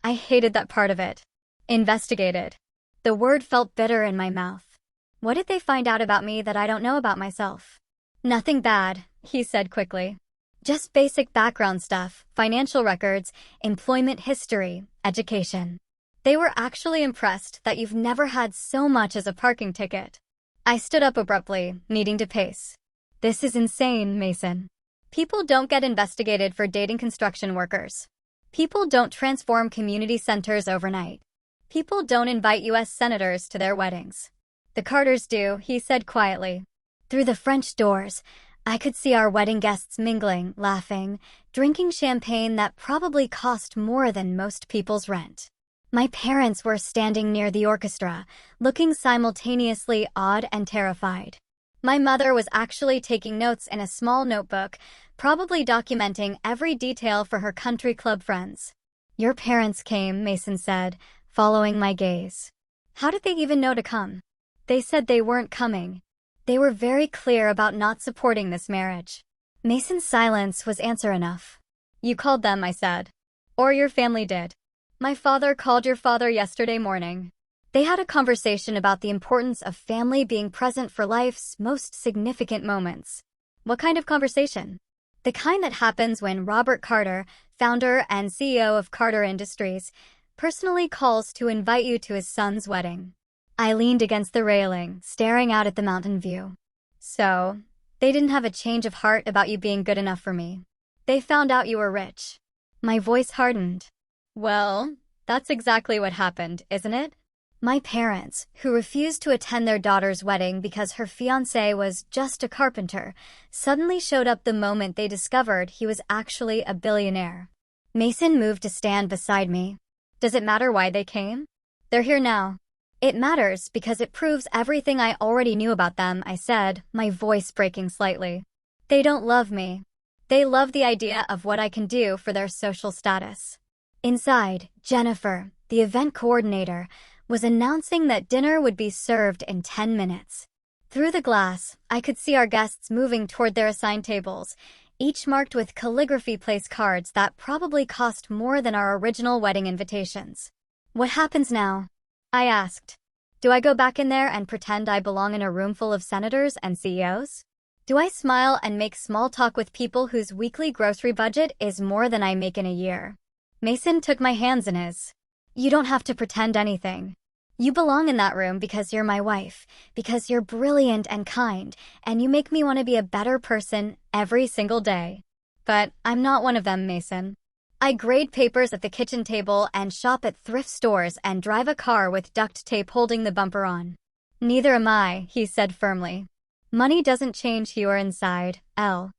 I hated that part of it." "Investigated." The word felt bitter in my mouth. What did they find out about me that I don't know about myself? "Nothing bad," he said quickly. "Just basic background stuff, financial records, employment history, education. They were actually impressed that you've never had so much as a parking ticket." I stood up abruptly, needing to pace. "This is insane, Mason. People don't get investigated for dating construction workers. People don't transform community centers overnight. People don't invite U.S. senators to their weddings. The Carters do," he said quietly. Through the French doors, I could see our wedding guests mingling, laughing, drinking champagne that probably cost more than most people's rent. My parents were standing near the orchestra, looking simultaneously awed and terrified. My mother was actually taking notes in a small notebook, probably documenting every detail for her country club friends. "Your parents came," Mason said, following my gaze. "How did they even know to come?" "They said they weren't coming. They were very clear about not supporting this marriage." Mason's silence was answer enough. "You called them," I said. "Or your family did." "My father called your father yesterday morning. They had a conversation about the importance of family being present for life's most significant moments." "What kind of conversation?" "The kind that happens when Robert Carter, founder and CEO of Carter Industries, personally calls to invite you to his son's wedding." I leaned against the railing, staring out at the mountain view. "So, they didn't have a change of heart about you being good enough for me. They found out you were rich." My voice hardened. "Well, that's exactly what happened, isn't it?" My parents, who refused to attend their daughter's wedding because her fiancé was just a carpenter, suddenly showed up the moment they discovered he was actually a billionaire. Mason moved to stand beside me. Does it matter why they came? They're here now. It matters because it proves everything I already knew about them, I said, my voice breaking slightly. They don't love me. They love the idea of what I can do for their social status. Inside, Jennifer, the event coordinator, was announcing that dinner would be served in 10 minutes. Through the glass, I could see our guests moving toward their assigned tables, each marked with calligraphy place cards that probably cost more than our original wedding invitations. What happens now? I asked. Do I go back in there and pretend I belong in a room full of senators and CEOs? Do I smile and make small talk with people whose weekly grocery budget is more than I make in a year? Mason took my hands in his. You don't have to pretend anything. You belong in that room because you're my wife, because you're brilliant and kind, and you make me want to be a better person every single day. But I'm not one of them, Mason. I grade papers at the kitchen table and shop at thrift stores and drive a car with duct tape holding the bumper on. Neither am I, he said firmly. Money doesn't change who you are inside, Elle.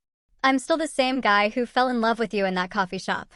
I'm still the same guy who fell in love with you in that coffee shop.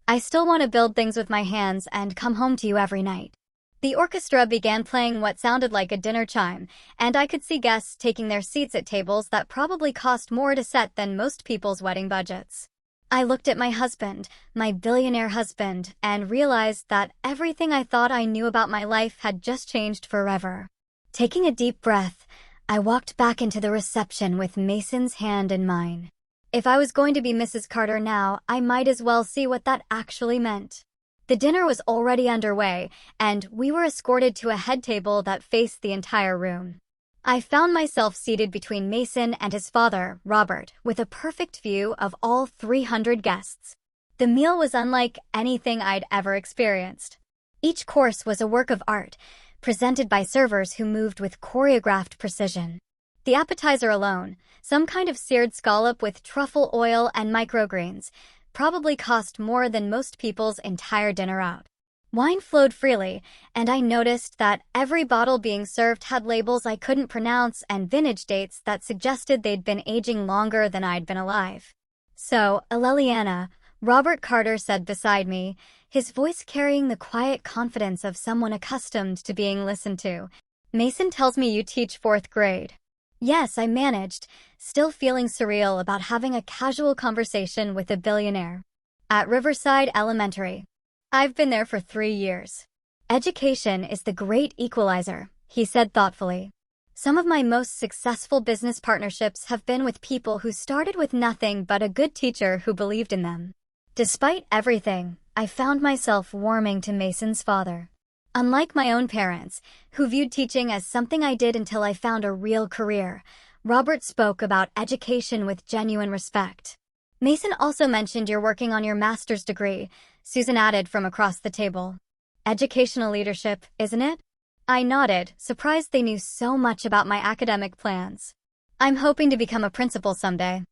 I still want to build things with my hands and come home to you every night. The orchestra began playing what sounded like a dinner chime, and I could see guests taking their seats at tables that probably cost more to set than most people's wedding budgets. I looked at my husband, my billionaire husband, and realized that everything I thought I knew about my life had just changed forever. Taking a deep breath, I walked back into the reception with Mason's hand in mine. If I was going to be Mrs. Carter now, I might as well see what that actually meant. The dinner was already underway, and we were escorted to a head table that faced the entire room. I found myself seated between Mason and his father, Robert, with a perfect view of all 300 guests. The meal was unlike anything I'd ever experienced. Each course was a work of art, presented by servers who moved with choreographed precision. The appetizer alone, some kind of seared scallop with truffle oil and microgreens, probably cost more than most people's entire dinner out. Wine flowed freely, and I noticed that every bottle being served had labels I couldn't pronounce and vintage dates that suggested they'd been aging longer than I'd been alive. So, Aleliana, Robert Carter said beside me, his voice carrying the quiet confidence of someone accustomed to being listened to. Mason tells me you teach 4th grade. Yes, I managed, still feeling surreal about having a casual conversation with a billionaire. At Riverside Elementary. I've been there for 3 years. Education is the great equalizer, he said thoughtfully. Some of my most successful business partnerships have been with people who started with nothing but a good teacher who believed in them. Despite everything, I found myself warming to Mason's father. Unlike my own parents, who viewed teaching as something I did until I found a real career, Robert spoke about education with genuine respect. Mason also mentioned you're working on your master's degree, Susan added from across the table. Educational leadership, isn't it? I nodded, surprised they knew so much about my academic plans. I'm hoping to become a principal someday.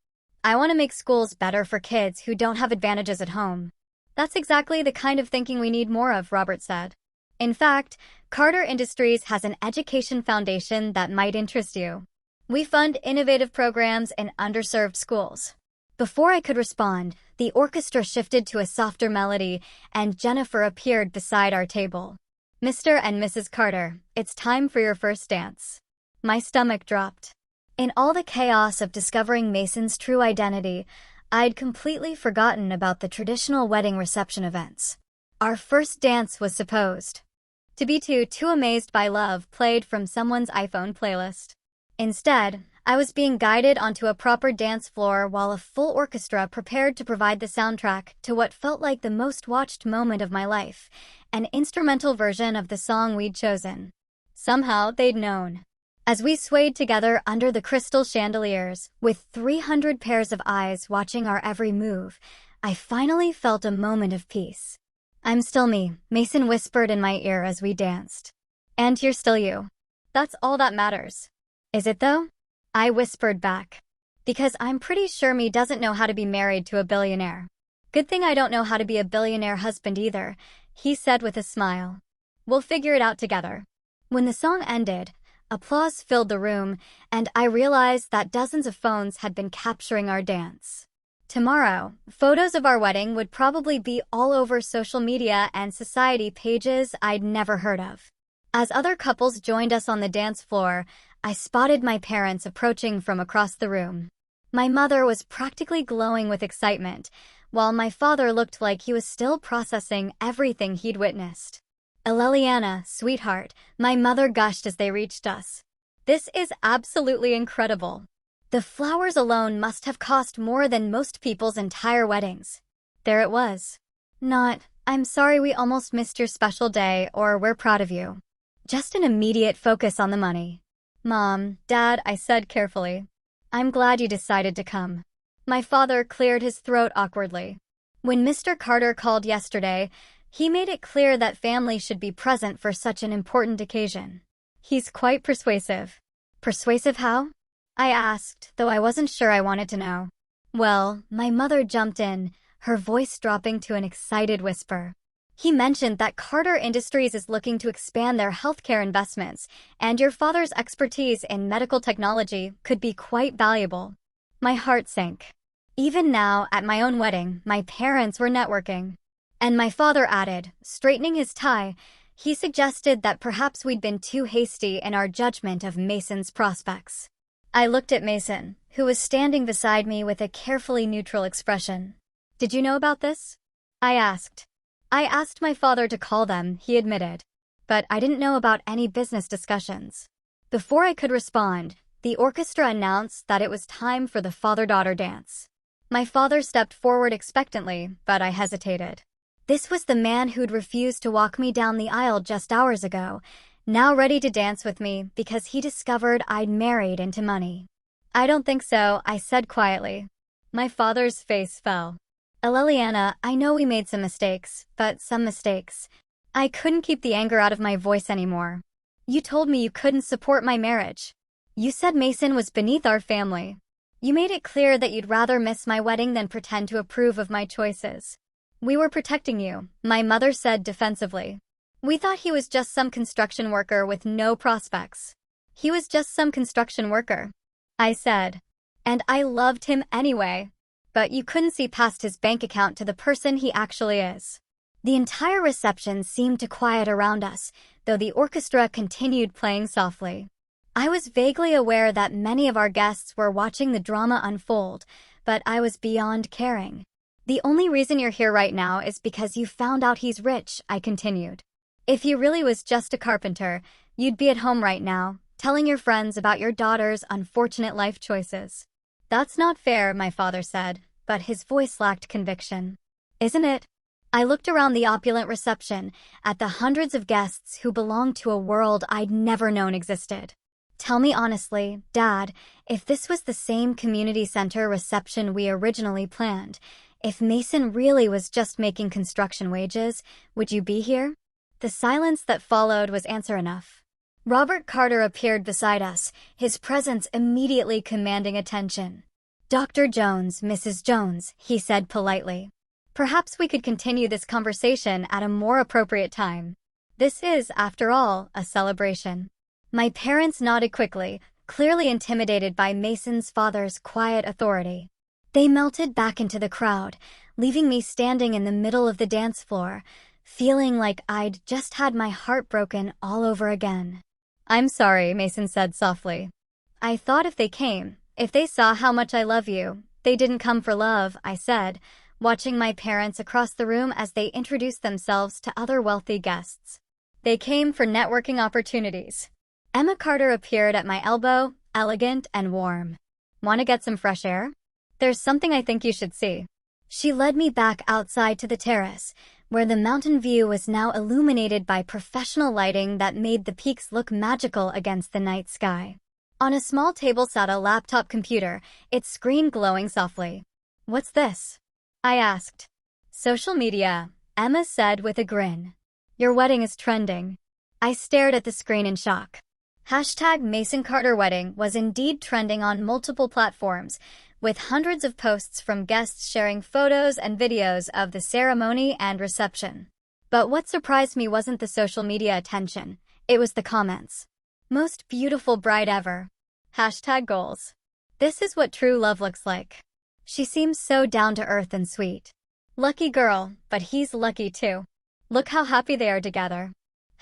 I want to make schools better for kids who don't have advantages at home. That's exactly the kind of thinking we need more of, Robert said. In fact, Carter Industries has an education foundation that might interest you. We fund innovative programs in underserved schools. Before I could respond, the orchestra shifted to a softer melody, and Jennifer appeared beside our table. Mr. and Mrs. Carter, it's time for your first dance. My stomach dropped. In all the chaos of discovering Mason's true identity, I'd completely forgotten about the traditional wedding reception events. Our first dance was supposed to be Too Amazed by Love played from someone's iPhone playlist. Instead, I was being guided onto a proper dance floor while a full orchestra prepared to provide the soundtrack to what felt like the most watched moment of my life, an instrumental version of the song we'd chosen. Somehow, they'd known. As we swayed together under the crystal chandeliers, with 300 pairs of eyes watching our every move, I finally felt a moment of peace. I'm still me, Mason whispered in my ear as we danced. And you're still you. That's all that matters. Is it though? I whispered back. Because I'm pretty sure me doesn't know how to be married to a billionaire. Good thing I don't know how to be a billionaire husband either, he said with a smile. We'll figure it out together. When the song ended, applause filled the room, and I realized that dozens of phones had been capturing our dance. Tomorrow, photos of our wedding would probably be all over social media and society pages I'd never heard of. As other couples joined us on the dance floor, I spotted my parents approaching from across the room. My mother was practically glowing with excitement, while my father looked like he was still processing everything he'd witnessed. "Eleliana, sweetheart," my mother gushed as they reached us. "This is absolutely incredible. The flowers alone must have cost more than most people's entire weddings." There it was. Not, "I'm sorry we almost missed your special day," or "we're proud of you." Just an immediate focus on the money. "Mom, Dad," I said carefully, "I'm glad you decided to come." My father cleared his throat awkwardly. When Mr. Carter called yesterday, he made it clear that family should be present for such an important occasion. He's quite persuasive. Persuasive how? I asked, though I wasn't sure I wanted to know. Well, my mother jumped in, her voice dropping to an excited whisper. "He mentioned that Carter Industries is looking to expand their healthcare investments, and your father's expertise in medical technology could be quite valuable." My heart sank. Even now, at my own wedding, my parents were networking. And my father added, straightening his tie, he suggested that perhaps we'd been too hasty in our judgment of Mason's prospects. I looked at Mason, who was standing beside me with a carefully neutral expression. "Did you know about this?" I asked. "I asked my father to call them," he admitted. "But I didn't know about any business discussions." Before I could respond, the orchestra announced that it was time for the father-daughter dance. My father stepped forward expectantly, but I hesitated. This was the man who'd refused to walk me down the aisle just hours ago, now ready to dance with me because he discovered I'd married into money. "I don't think so," I said quietly. My father's face fell. "Eleliana, I know we made some mistakes, but some mistakes." I couldn't keep the anger out of my voice anymore. "You told me you couldn't support my marriage. You said Mason was beneath our family. You made it clear that you'd rather miss my wedding than pretend to approve of my choices." "We were protecting you," my mother said defensively. "We thought he was just some construction worker with no prospects." "He was just some construction worker," I said. "And I loved him anyway. But you couldn't see past his bank account to the person he actually is." The entire reception seemed to quiet around us, though the orchestra continued playing softly. I was vaguely aware that many of our guests were watching the drama unfold, but I was beyond caring. "The only reason you're here right now is because you found out he's rich," I continued. "If he really was just a carpenter, you'd be at home right now, telling your friends about your daughter's unfortunate life choices." "That's not fair," my father said, but his voice lacked conviction. "Isn't it?" I looked around the opulent reception, at the hundreds of guests who belonged to a world I'd never known existed. "Tell me honestly, Dad, if this was the same community center reception we originally planned, if Mason really was just making construction wages, would you be here?" The silence that followed was answer enough. Robert Carter appeared beside us, his presence immediately commanding attention. "Dr. Jones, Mrs. Jones," he said politely. "Perhaps we could continue this conversation at a more appropriate time. This is, after all, a celebration." My parents nodded quickly, clearly intimidated by Mason's father's quiet authority. They melted back into the crowd, leaving me standing in the middle of the dance floor, feeling like I'd just had my heart broken all over again. "I'm sorry," Mason said softly. "I thought if they came, if they saw how much I love you, they didn't come for love," I said, watching my parents across the room as they introduced themselves to other wealthy guests. "They came for networking opportunities." Emma Carter appeared at my elbow, elegant and warm. "Want to get some fresh air? There's something I think you should see." She led me back outside to the terrace, where the mountain view was now illuminated by professional lighting that made the peaks look magical against the night sky. On a small table sat a laptop computer, its screen glowing softly. "What's this?" I asked. "Social media," Emma said with a grin. "Your wedding is trending." I stared at the screen in shock. #MasonCarterWedding was indeed trending on multiple platforms, with hundreds of posts from guests sharing photos and videos of the ceremony and reception. But what surprised me wasn't the social media attention, it was the comments. "Most beautiful bride ever." #goals. "This is what true love looks like." She seems so down to earth and sweet. Lucky girl, but he's lucky too. Look how happy they are together.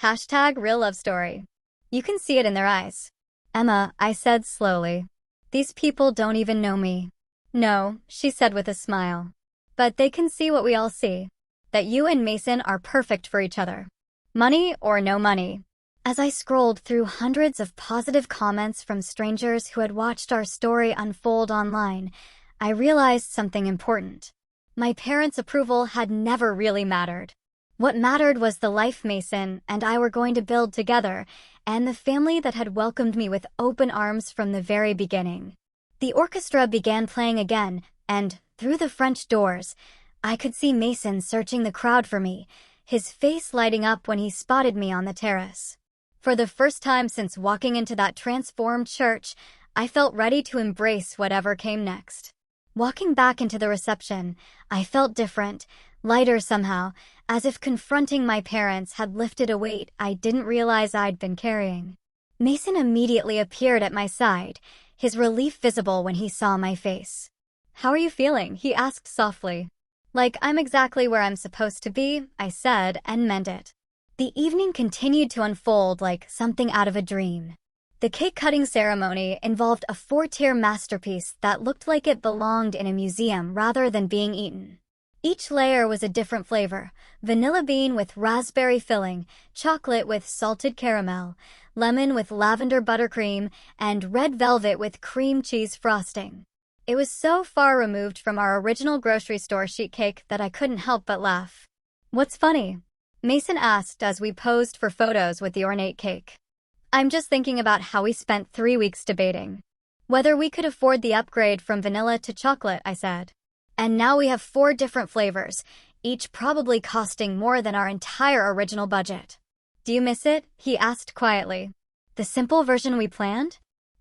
Hashtag real love story. You can see it in their eyes. Emma, I said slowly. These people don't even know me. No, she said with a smile. But they can see what we all see. That you and Mason are perfect for each other. Money or no money. As I scrolled through hundreds of positive comments from strangers who had watched our story unfold online, I realized something important. My parents' approval had never really mattered. What mattered was the life Mason and I were going to build together, and the family that had welcomed me with open arms from the very beginning. The orchestra began playing again, and, through the French doors, I could see Mason searching the crowd for me, his face lighting up when he spotted me on the terrace. For the first time since walking into that transformed church, I felt ready to embrace whatever came next. Walking back into the reception, I felt different, lighter somehow, as if confronting my parents had lifted a weight I didn't realize I'd been carrying. Mason immediately appeared at my side, his relief visible when he saw my face. "How are you feeling?" he asked softly. "Like I'm exactly where I'm supposed to be," I said, and meant it. The evening continued to unfold like something out of a dream. The cake-cutting ceremony involved a 4-tier masterpiece that looked like it belonged in a museum rather than being eaten. Each layer was a different flavor: vanilla bean with raspberry filling, chocolate with salted caramel, lemon with lavender buttercream, and red velvet with cream cheese frosting. It was so far removed from our original grocery store sheet cake that I couldn't help but laugh. "What's funny?" Mason asked as we posed for photos with the ornate cake. "I'm just thinking about how we spent 3 weeks debating whether we could afford the upgrade from vanilla to chocolate," I said. "And now we have 4 different flavors, each probably costing more than our entire original budget." "Do you miss it?" he asked quietly. "The simple version we planned?"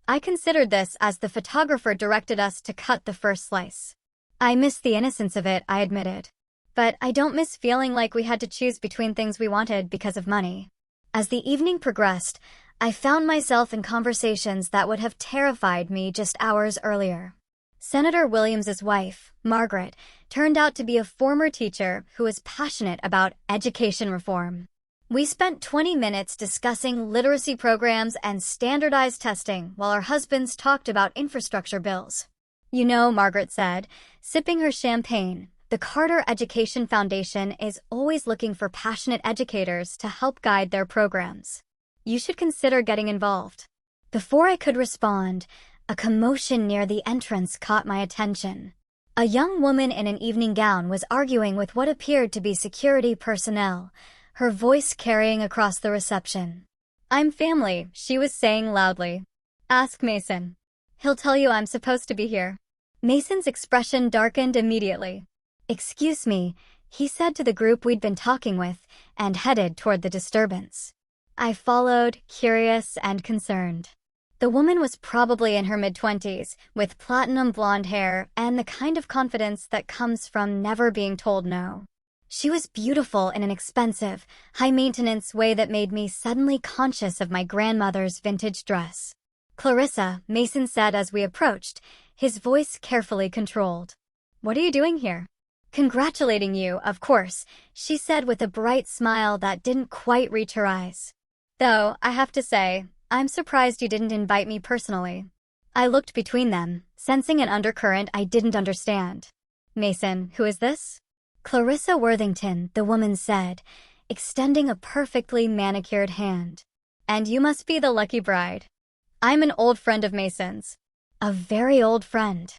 I considered this as the photographer directed us to cut the first slice. "I miss the innocence of it," I admitted. "But I don't miss feeling like we had to choose between things we wanted because of money." As the evening progressed, I found myself in conversations that would have terrified me just hours earlier. Senator Williams's wife, Margaret, turned out to be a former teacher who was passionate about education reform. We spent 20 minutes discussing literacy programs and standardized testing while our husbands talked about infrastructure bills. "You know," Margaret said, sipping her champagne, "the Carter Education Foundation is always looking for passionate educators to help guide their programs. You should consider getting involved." Before I could respond, a commotion near the entrance caught my attention. A young woman in an evening gown was arguing with what appeared to be security personnel, her voice carrying across the reception. "I'm family," she was saying loudly. "Ask Mason. He'll tell you I'm supposed to be here." Mason's expression darkened immediately. "Excuse me," he said to the group we'd been talking with, and headed toward the disturbance. I followed, curious and concerned. The woman was probably in her mid-20s, with platinum blonde hair and the kind of confidence that comes from never being told no. She was beautiful in an expensive, high-maintenance way that made me suddenly conscious of my grandmother's vintage dress. "Clarissa," Mason said as we approached, his voice carefully controlled. "What are you doing here?" "Congratulating you, of course," she said with a bright smile that didn't quite reach her eyes. "Though, I have to say, I'm surprised you didn't invite me personally." I looked between them, sensing an undercurrent I didn't understand. "Mason, who is this?" "Clarissa Worthington," the woman said, extending a perfectly manicured hand. "And you must be the lucky bride." "I'm an old friend of Mason's." "A very old friend."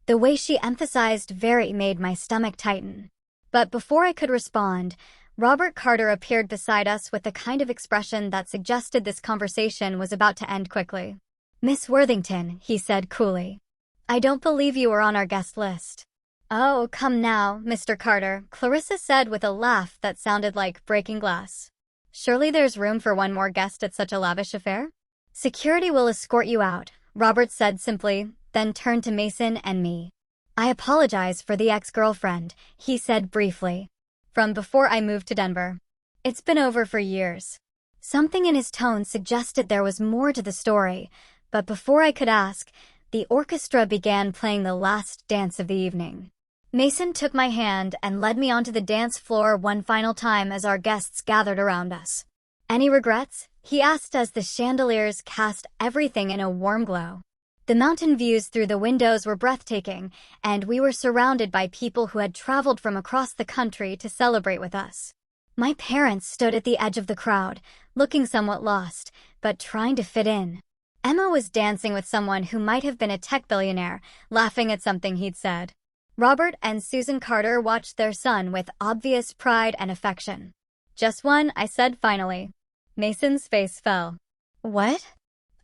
The way she emphasized very made my stomach tighten. But before I could respond, Robert Carter appeared beside us with the kind of expression that suggested this conversation was about to end quickly. "Miss Worthington," he said coolly, "I don't believe you were on our guest list." "Oh, come now, Mr. Carter," Clarissa said with a laugh that sounded like breaking glass. "Surely there's room for one more guest at such a lavish affair?" "Security will escort you out," Robert said simply, then turned to Mason and me. "I apologize for the ex-girlfriend," he said briefly. "From before I moved to Denver. It's been over for years." Something in his tone suggested there was more to the story, but before I could ask, The orchestra began playing the last dance of the evening. Mason took my hand and led me onto the dance floor one final time as our guests gathered around us. "Any regrets?" he asked as the chandeliers cast everything in a warm glow. The mountain views through the windows were breathtaking, and we were surrounded by people who had traveled from across the country to celebrate with us. My parents stood at the edge of the crowd, looking somewhat lost, but trying to fit in. Emma was dancing with someone who might have been a tech billionaire, laughing at something he'd said. Robert and Susan Carter watched their son with obvious pride and affection. "Just one," I said finally. Mason's face fell. "What?"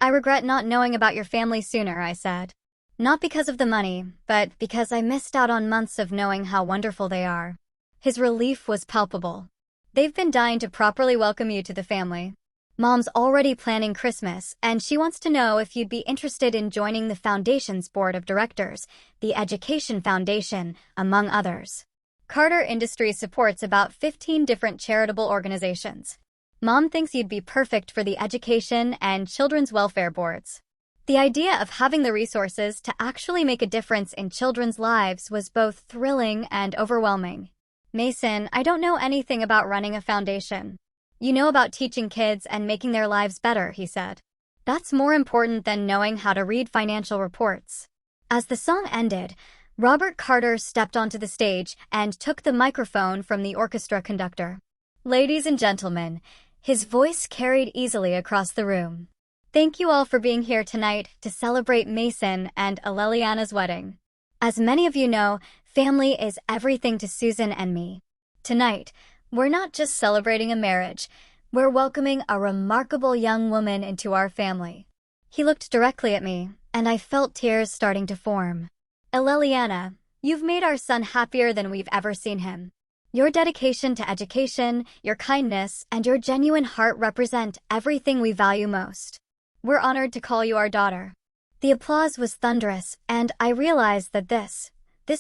"I regret not knowing about your family sooner," I said. "Not because of the money, but because I missed out on months of knowing how wonderful they are." His relief was palpable. "They've been dying to properly welcome you to the family. Mom's already planning Christmas, and she wants to know if you'd be interested in joining the Foundation's board of directors, the Education Foundation, among others. Carter Industries supports about 15 different charitable organizations. Mom thinks you'd be perfect for the education and children's welfare boards." The idea of having the resources to actually make a difference in children's lives was both thrilling and overwhelming. "Mason, I don't know anything about running a foundation. You know about teaching kids and making their lives better," he said. "That's more important than knowing how to read financial reports." As the song ended, Robert Carter stepped onto the stage and took the microphone from the orchestra conductor. "Ladies and gentlemen," his voice carried easily across the room, "thank you all for being here tonight to celebrate Mason and Aleliana's wedding. As many of you know, family is everything to Susan and me. Tonight, we're not just celebrating a marriage, we're welcoming a remarkable young woman into our family." He looked directly at me, and I felt tears starting to form. "Aleliana, you've made our son happier than we've ever seen him. Your dedication to education, your kindness, and your genuine heart represent everything we value most. We're honored to call you our daughter." The applause was thunderous, and I realized that this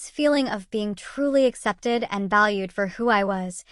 feeling of being truly accepted and valued for who I was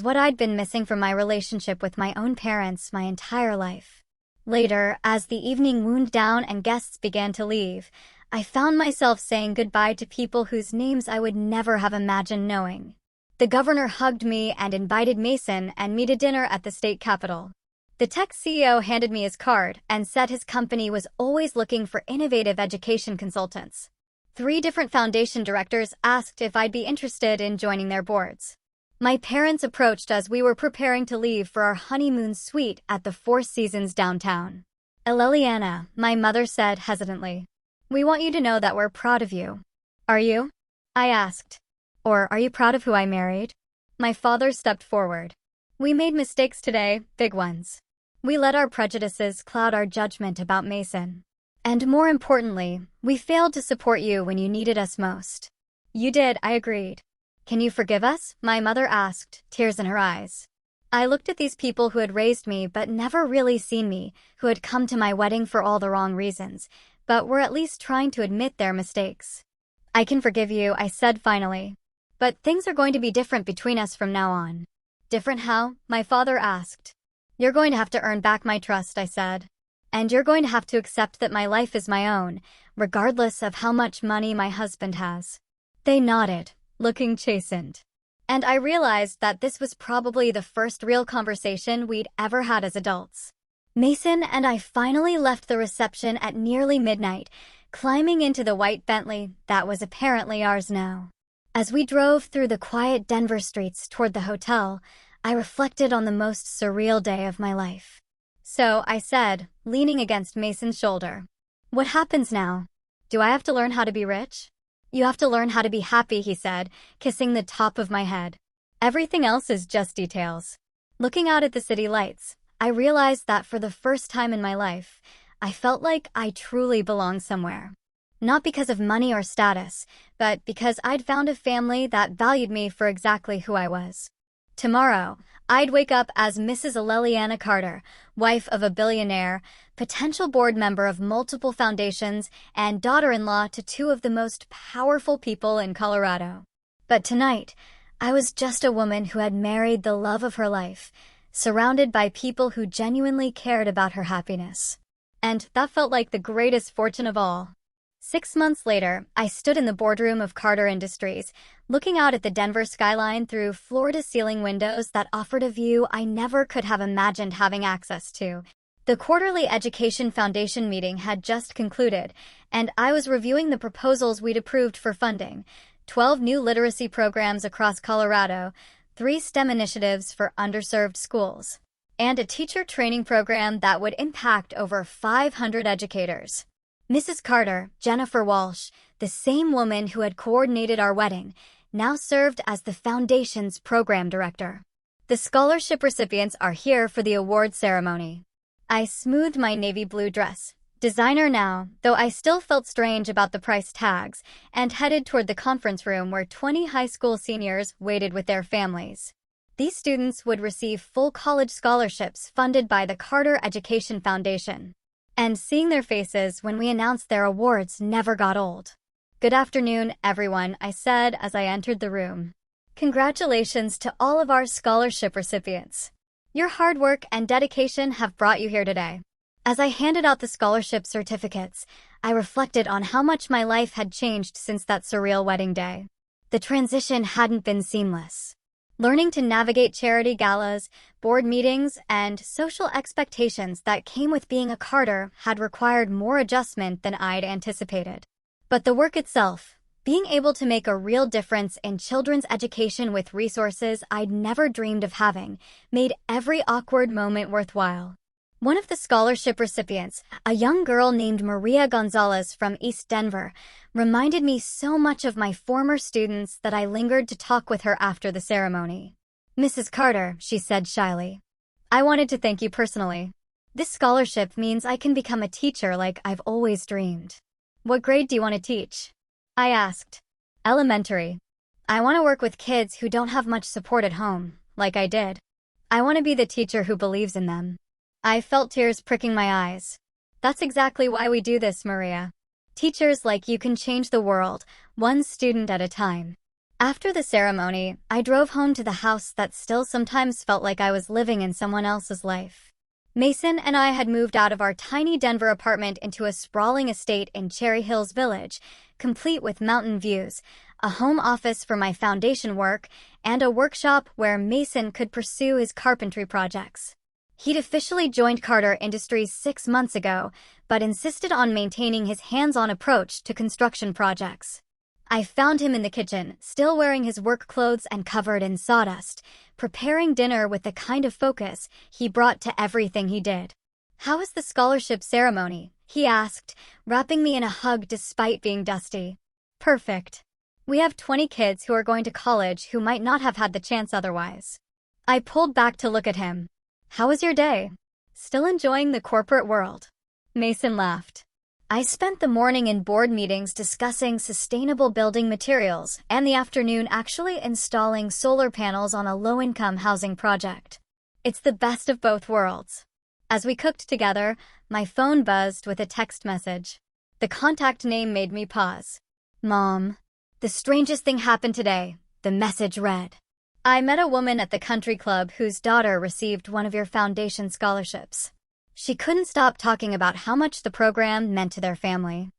what I'd been missing from my relationship with my own parents my entire life. Later, as the evening wound down and guests began to leave, I found myself saying goodbye to people whose names I would never have imagined knowing. The governor hugged me and invited Mason and me to dinner at the state capitol. The tech CEO handed me his card and said his company was always looking for innovative education consultants. 3 different foundation directors asked if I'd be interested in joining their boards. My parents approached as we were preparing to leave for our honeymoon suite at the Four Seasons downtown. "Aleliana," my mother said hesitantly, "we want you to know that we're proud of you." "Are you?" I asked. "Or are you proud of who I married?" My father stepped forward. "We made mistakes today, big ones. We let our prejudices cloud our judgment about Mason. And more importantly, we failed to support you when you needed us most." "You did," I agreed. "Can you forgive us?" my mother asked, tears in her eyes. I looked at these people who had raised me but never really seen me, who had come to my wedding for all the wrong reasons, but were at least trying to admit their mistakes. "I can forgive you," I said finally. "But things are going to be different between us from now on." "Different how?" my father asked. "You're going to have to earn back my trust," I said. "And you're going to have to accept that my life is my own, regardless of how much money my husband has." They nodded, looking chastened. And I realized that this was probably the first real conversation we'd ever had as adults. Mason and I finally left the reception at nearly midnight, climbing into the white Bentley that was apparently ours now. As we drove through the quiet Denver streets toward the hotel, I reflected on the most surreal day of my life. "So," I said, leaning against Mason's shoulder, "what happens now? Do I have to learn how to be rich?" "You have to learn how to be happy," he said, kissing the top of my head. "Everything else is just details." Looking out at the city lights, I realized that for the first time in my life, I felt like I truly belonged somewhere. Not because of money or status, but because I'd found a family that valued me for exactly who I was. Tomorrow, I'd wake up as Mrs. Aleliana Carter, wife of a billionaire, potential board member of multiple foundations, and daughter-in-law to 2 of the most powerful people in Colorado. But tonight, I was just a woman who had married the love of her life, surrounded by people who genuinely cared about her happiness. And that felt like the greatest fortune of all. 6 months later, I stood in the boardroom of Carter Industries, looking out at the Denver skyline through floor-to-ceiling windows that offered a view I never could have imagined having access to. The quarterly Education Foundation meeting had just concluded, and I was reviewing the proposals we'd approved for funding: 12 new literacy programs across Colorado, 3 STEM initiatives for underserved schools, and a teacher training program that would impact over 500 educators. Mrs. Carter, Jennifer Walsh, the same woman who had coordinated our wedding, now served as the Foundation's program director. The scholarship recipients are here for the award ceremony. I smoothed my navy blue dress, designer now, though I still felt strange about the price tags, and headed toward the conference room where 20 high school seniors waited with their families. These students would receive full college scholarships funded by the Carter Education Foundation. And seeing their faces when we announced their awards never got old. "Good afternoon, everyone," I said as I entered the room. "Congratulations to all of our scholarship recipients. Your hard work and dedication have brought you here today." As I handed out the scholarship certificates, I reflected on how much my life had changed since that surreal wedding day. The transition hadn't been seamless. Learning to navigate charity galas, board meetings, and social expectations that came with being a Carter had required more adjustment than I'd anticipated. But the work itself, being able to make a real difference in children's education with resources I'd never dreamed of having, made every awkward moment worthwhile. One of the scholarship recipients, a young girl named Maria Gonzalez from East Denver, reminded me so much of my former students that I lingered to talk with her after the ceremony. "Mrs. Carter," she said shyly, "I wanted to thank you personally. This scholarship means I can become a teacher like I've always dreamed." "What grade do you want to teach?" I asked. "Elementary. I want to work with kids who don't have much support at home, like I did. I want to be the teacher who believes in them." I felt tears pricking my eyes. "That's exactly why we do this, Maria. Teachers like you can change the world, one student at a time." After the ceremony, I drove home to the house that still sometimes felt like I was living in someone else's life. Mason and I had moved out of our tiny Denver apartment into a sprawling estate in Cherry Hills Village, complete with mountain views, a home office for my foundation work, and a workshop where Mason could pursue his carpentry projects. He'd officially joined Carter Industries 6 months ago, but insisted on maintaining his hands-on approach to construction projects. I found him in the kitchen, still wearing his work clothes and covered in sawdust, preparing dinner with the kind of focus he brought to everything he did. "How was the scholarship ceremony?" he asked, wrapping me in a hug despite being dusty. "Perfect. We have 20 kids who are going to college who might not have had the chance otherwise." I pulled back to look at him. "How was your day? Still enjoying the corporate world?" Mason laughed. "I spent the morning in board meetings discussing sustainable building materials and the afternoon actually installing solar panels on a low-income housing project. It's the best of both worlds." As we cooked together, my phone buzzed with a text message. The contact name made me pause. "Mom, the strangest thing happened today," the message read. "I met a woman at the country club whose daughter received one of your foundation scholarships. She couldn't stop talking about how much the program meant to their family.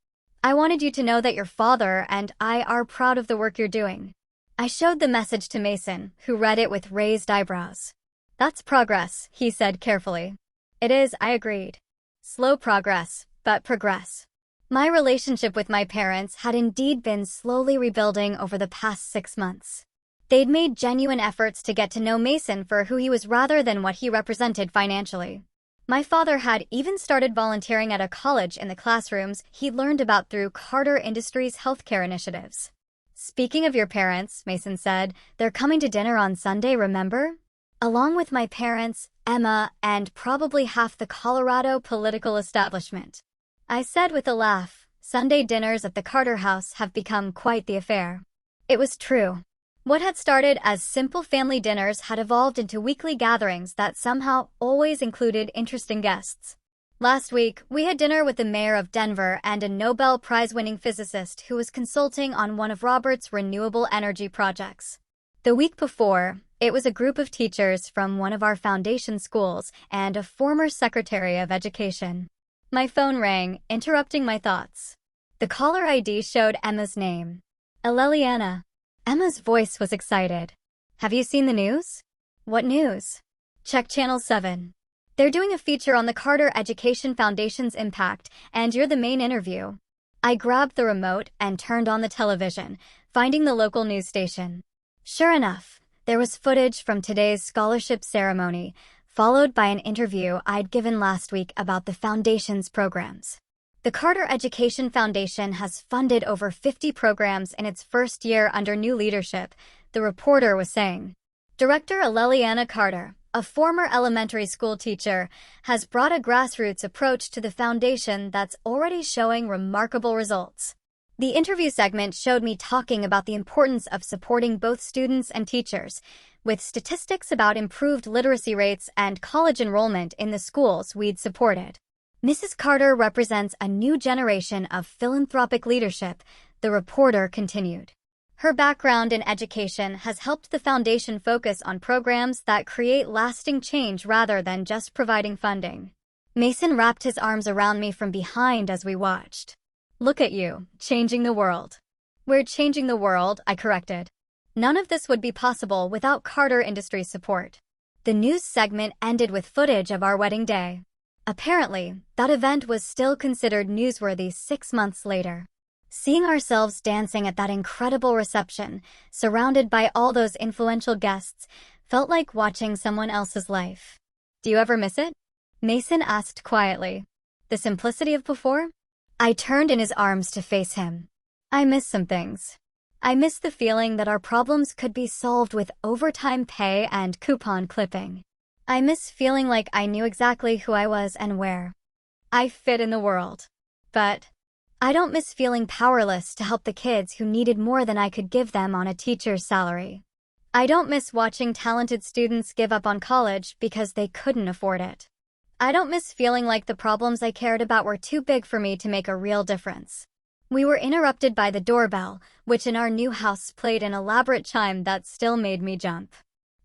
I wanted you to know that your father and I are proud of the work you're doing." I showed the message to Mason, who read it with raised eyebrows. "That's progress," he said carefully. "It is," I agreed. "Slow progress, but progress." My relationship with my parents had indeed been slowly rebuilding over the past 6 months. They'd made genuine efforts to get to know Mason for who he was rather than what he represented financially. My father had even started volunteering at a college in the classrooms he learned about through Carter Industries' healthcare initiatives. "Speaking of your parents," Mason said, "they're coming to dinner on Sunday, remember? Along with my parents, Emma, and probably half the Colorado political establishment." I said with a laugh, Sunday dinners at the Carter house have become quite the affair. It was true. What had started as simple family dinners had evolved into weekly gatherings that somehow always included interesting guests. Last week, we had dinner with the mayor of Denver and a Nobel Prize-winning physicist who was consulting on one of Robert's renewable energy projects. The week before, it was a group of teachers from one of our foundation schools and a former Secretary of Education. My phone rang, interrupting my thoughts. The caller ID showed Emma's name. Aleliana. Emma's voice was excited. Have you seen the news? What news? Check Channel 7. They're doing a feature on the Carter Education Foundation's impact, and you're the main interview. I grabbed the remote and turned on the television, finding the local news station. Sure enough, there was footage from today's scholarship ceremony, followed by an interview I'd given last week about the foundation's programs. The Carter Education Foundation has funded over 50 programs in its first year under new leadership, the reporter was saying. Director Aleliana Carter, a former elementary school teacher, has brought a grassroots approach to the foundation that's already showing remarkable results. The interview segment showed me talking about the importance of supporting both students and teachers, with statistics about improved literacy rates and college enrollment in the schools we'd supported. Mrs. Carter represents a new generation of philanthropic leadership, the reporter continued. Her background in education has helped the foundation focus on programs that create lasting change rather than just providing funding. Mason wrapped his arms around me from behind as we watched. Look at you, changing the world. We're changing the world, I corrected. None of this would be possible without Carter Industries' support. The news segment ended with footage of our wedding day. Apparently, that event was still considered newsworthy 6 months later. Seeing ourselves dancing at that incredible reception, surrounded by all those influential guests, felt like watching someone else's life. Do you ever miss it? Mason asked quietly. The simplicity of before? I turned in his arms to face him. I miss some things. I miss the feeling that our problems could be solved with overtime pay and coupon clipping. I miss feeling like I knew exactly who I was and where I fit in the world. But I don't miss feeling powerless to help the kids who needed more than I could give them on a teacher's salary. I don't miss watching talented students give up on college because they couldn't afford it. I don't miss feeling like the problems I cared about were too big for me to make a real difference. We were interrupted by the doorbell, which in our new house played an elaborate chime that still made me jump.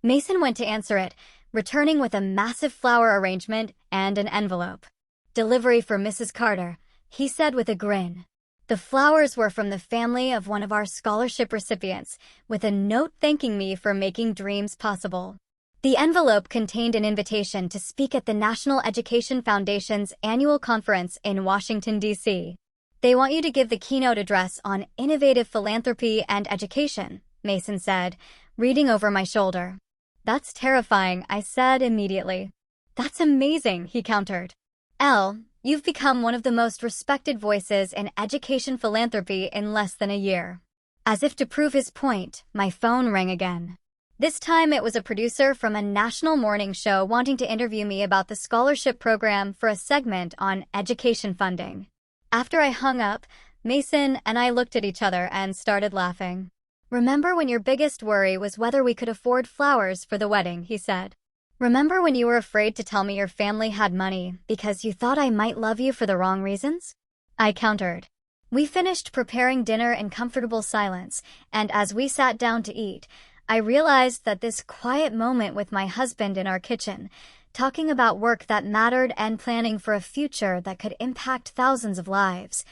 Mason went to answer it, returning with a massive flower arrangement and an envelope. Delivery for Mrs. Carter, he said with a grin. The flowers were from the family of one of our scholarship recipients, with a note thanking me for making dreams possible. The envelope contained an invitation to speak at the National Education Foundation's annual conference in Washington, D.C. They want you to give the keynote address on innovative philanthropy and education, Mason said, reading over my shoulder. That's terrifying, I said immediately. That's amazing, he countered. You've become one of the most respected voices in education philanthropy in less than a year. As if to prove his point, my phone rang again. This time it was a producer from a national morning show wanting to interview me about the scholarship program for a segment on education funding. After I hung up, Mason and I looked at each other and started laughing. Remember when your biggest worry was whether we could afford flowers for the wedding, he said. Remember when you were afraid to tell me your family had money because you thought I might love you for the wrong reasons? I countered. We finished preparing dinner in comfortable silence, and as we sat down to eat, I realized that this quiet moment with my husband in our kitchen, talking about work that mattered and planning for a future that could impact thousands of lives,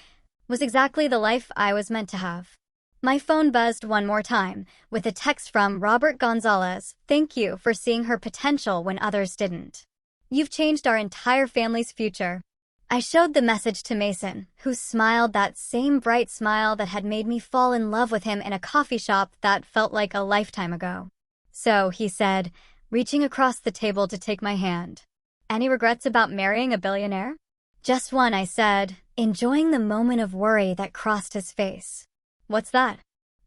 was exactly the life I was meant to have. My phone buzzed one more time, with a text from Robert Gonzalez. Thank you for seeing her potential when others didn't. You've changed our entire family's future. I showed the message to Mason, who smiled that same bright smile that had made me fall in love with him in a coffee shop that felt like a lifetime ago. So, he said, reaching across the table to take my hand. Any regrets about marrying a billionaire? Just one, I said, enjoying the moment of worry that crossed his face. What's that?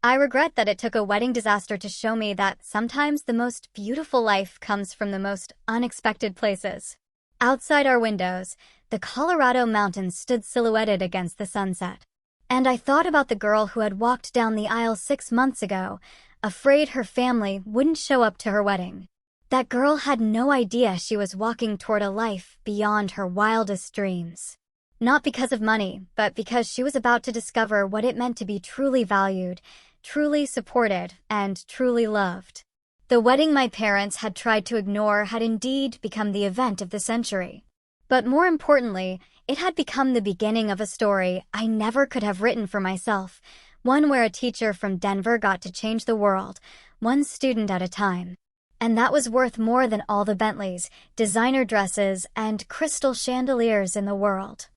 I regret that it took a wedding disaster to show me that sometimes the most beautiful life comes from the most unexpected places. Outside our windows, the Colorado mountains stood silhouetted against the sunset. And I thought about the girl who had walked down the aisle 6 months ago, afraid her family wouldn't show up to her wedding. That girl had no idea she was walking toward a life beyond her wildest dreams. Not because of money, but because she was about to discover what it meant to be truly valued, truly supported, and truly loved. The wedding my parents had tried to ignore had indeed become the event of the century. But more importantly, It had become the beginning of a story I never could have written for myself, one where a teacher from Denver got to change the world, one student at a time. And that was worth more than all the Bentleys, designer dresses, and crystal chandeliers in the world.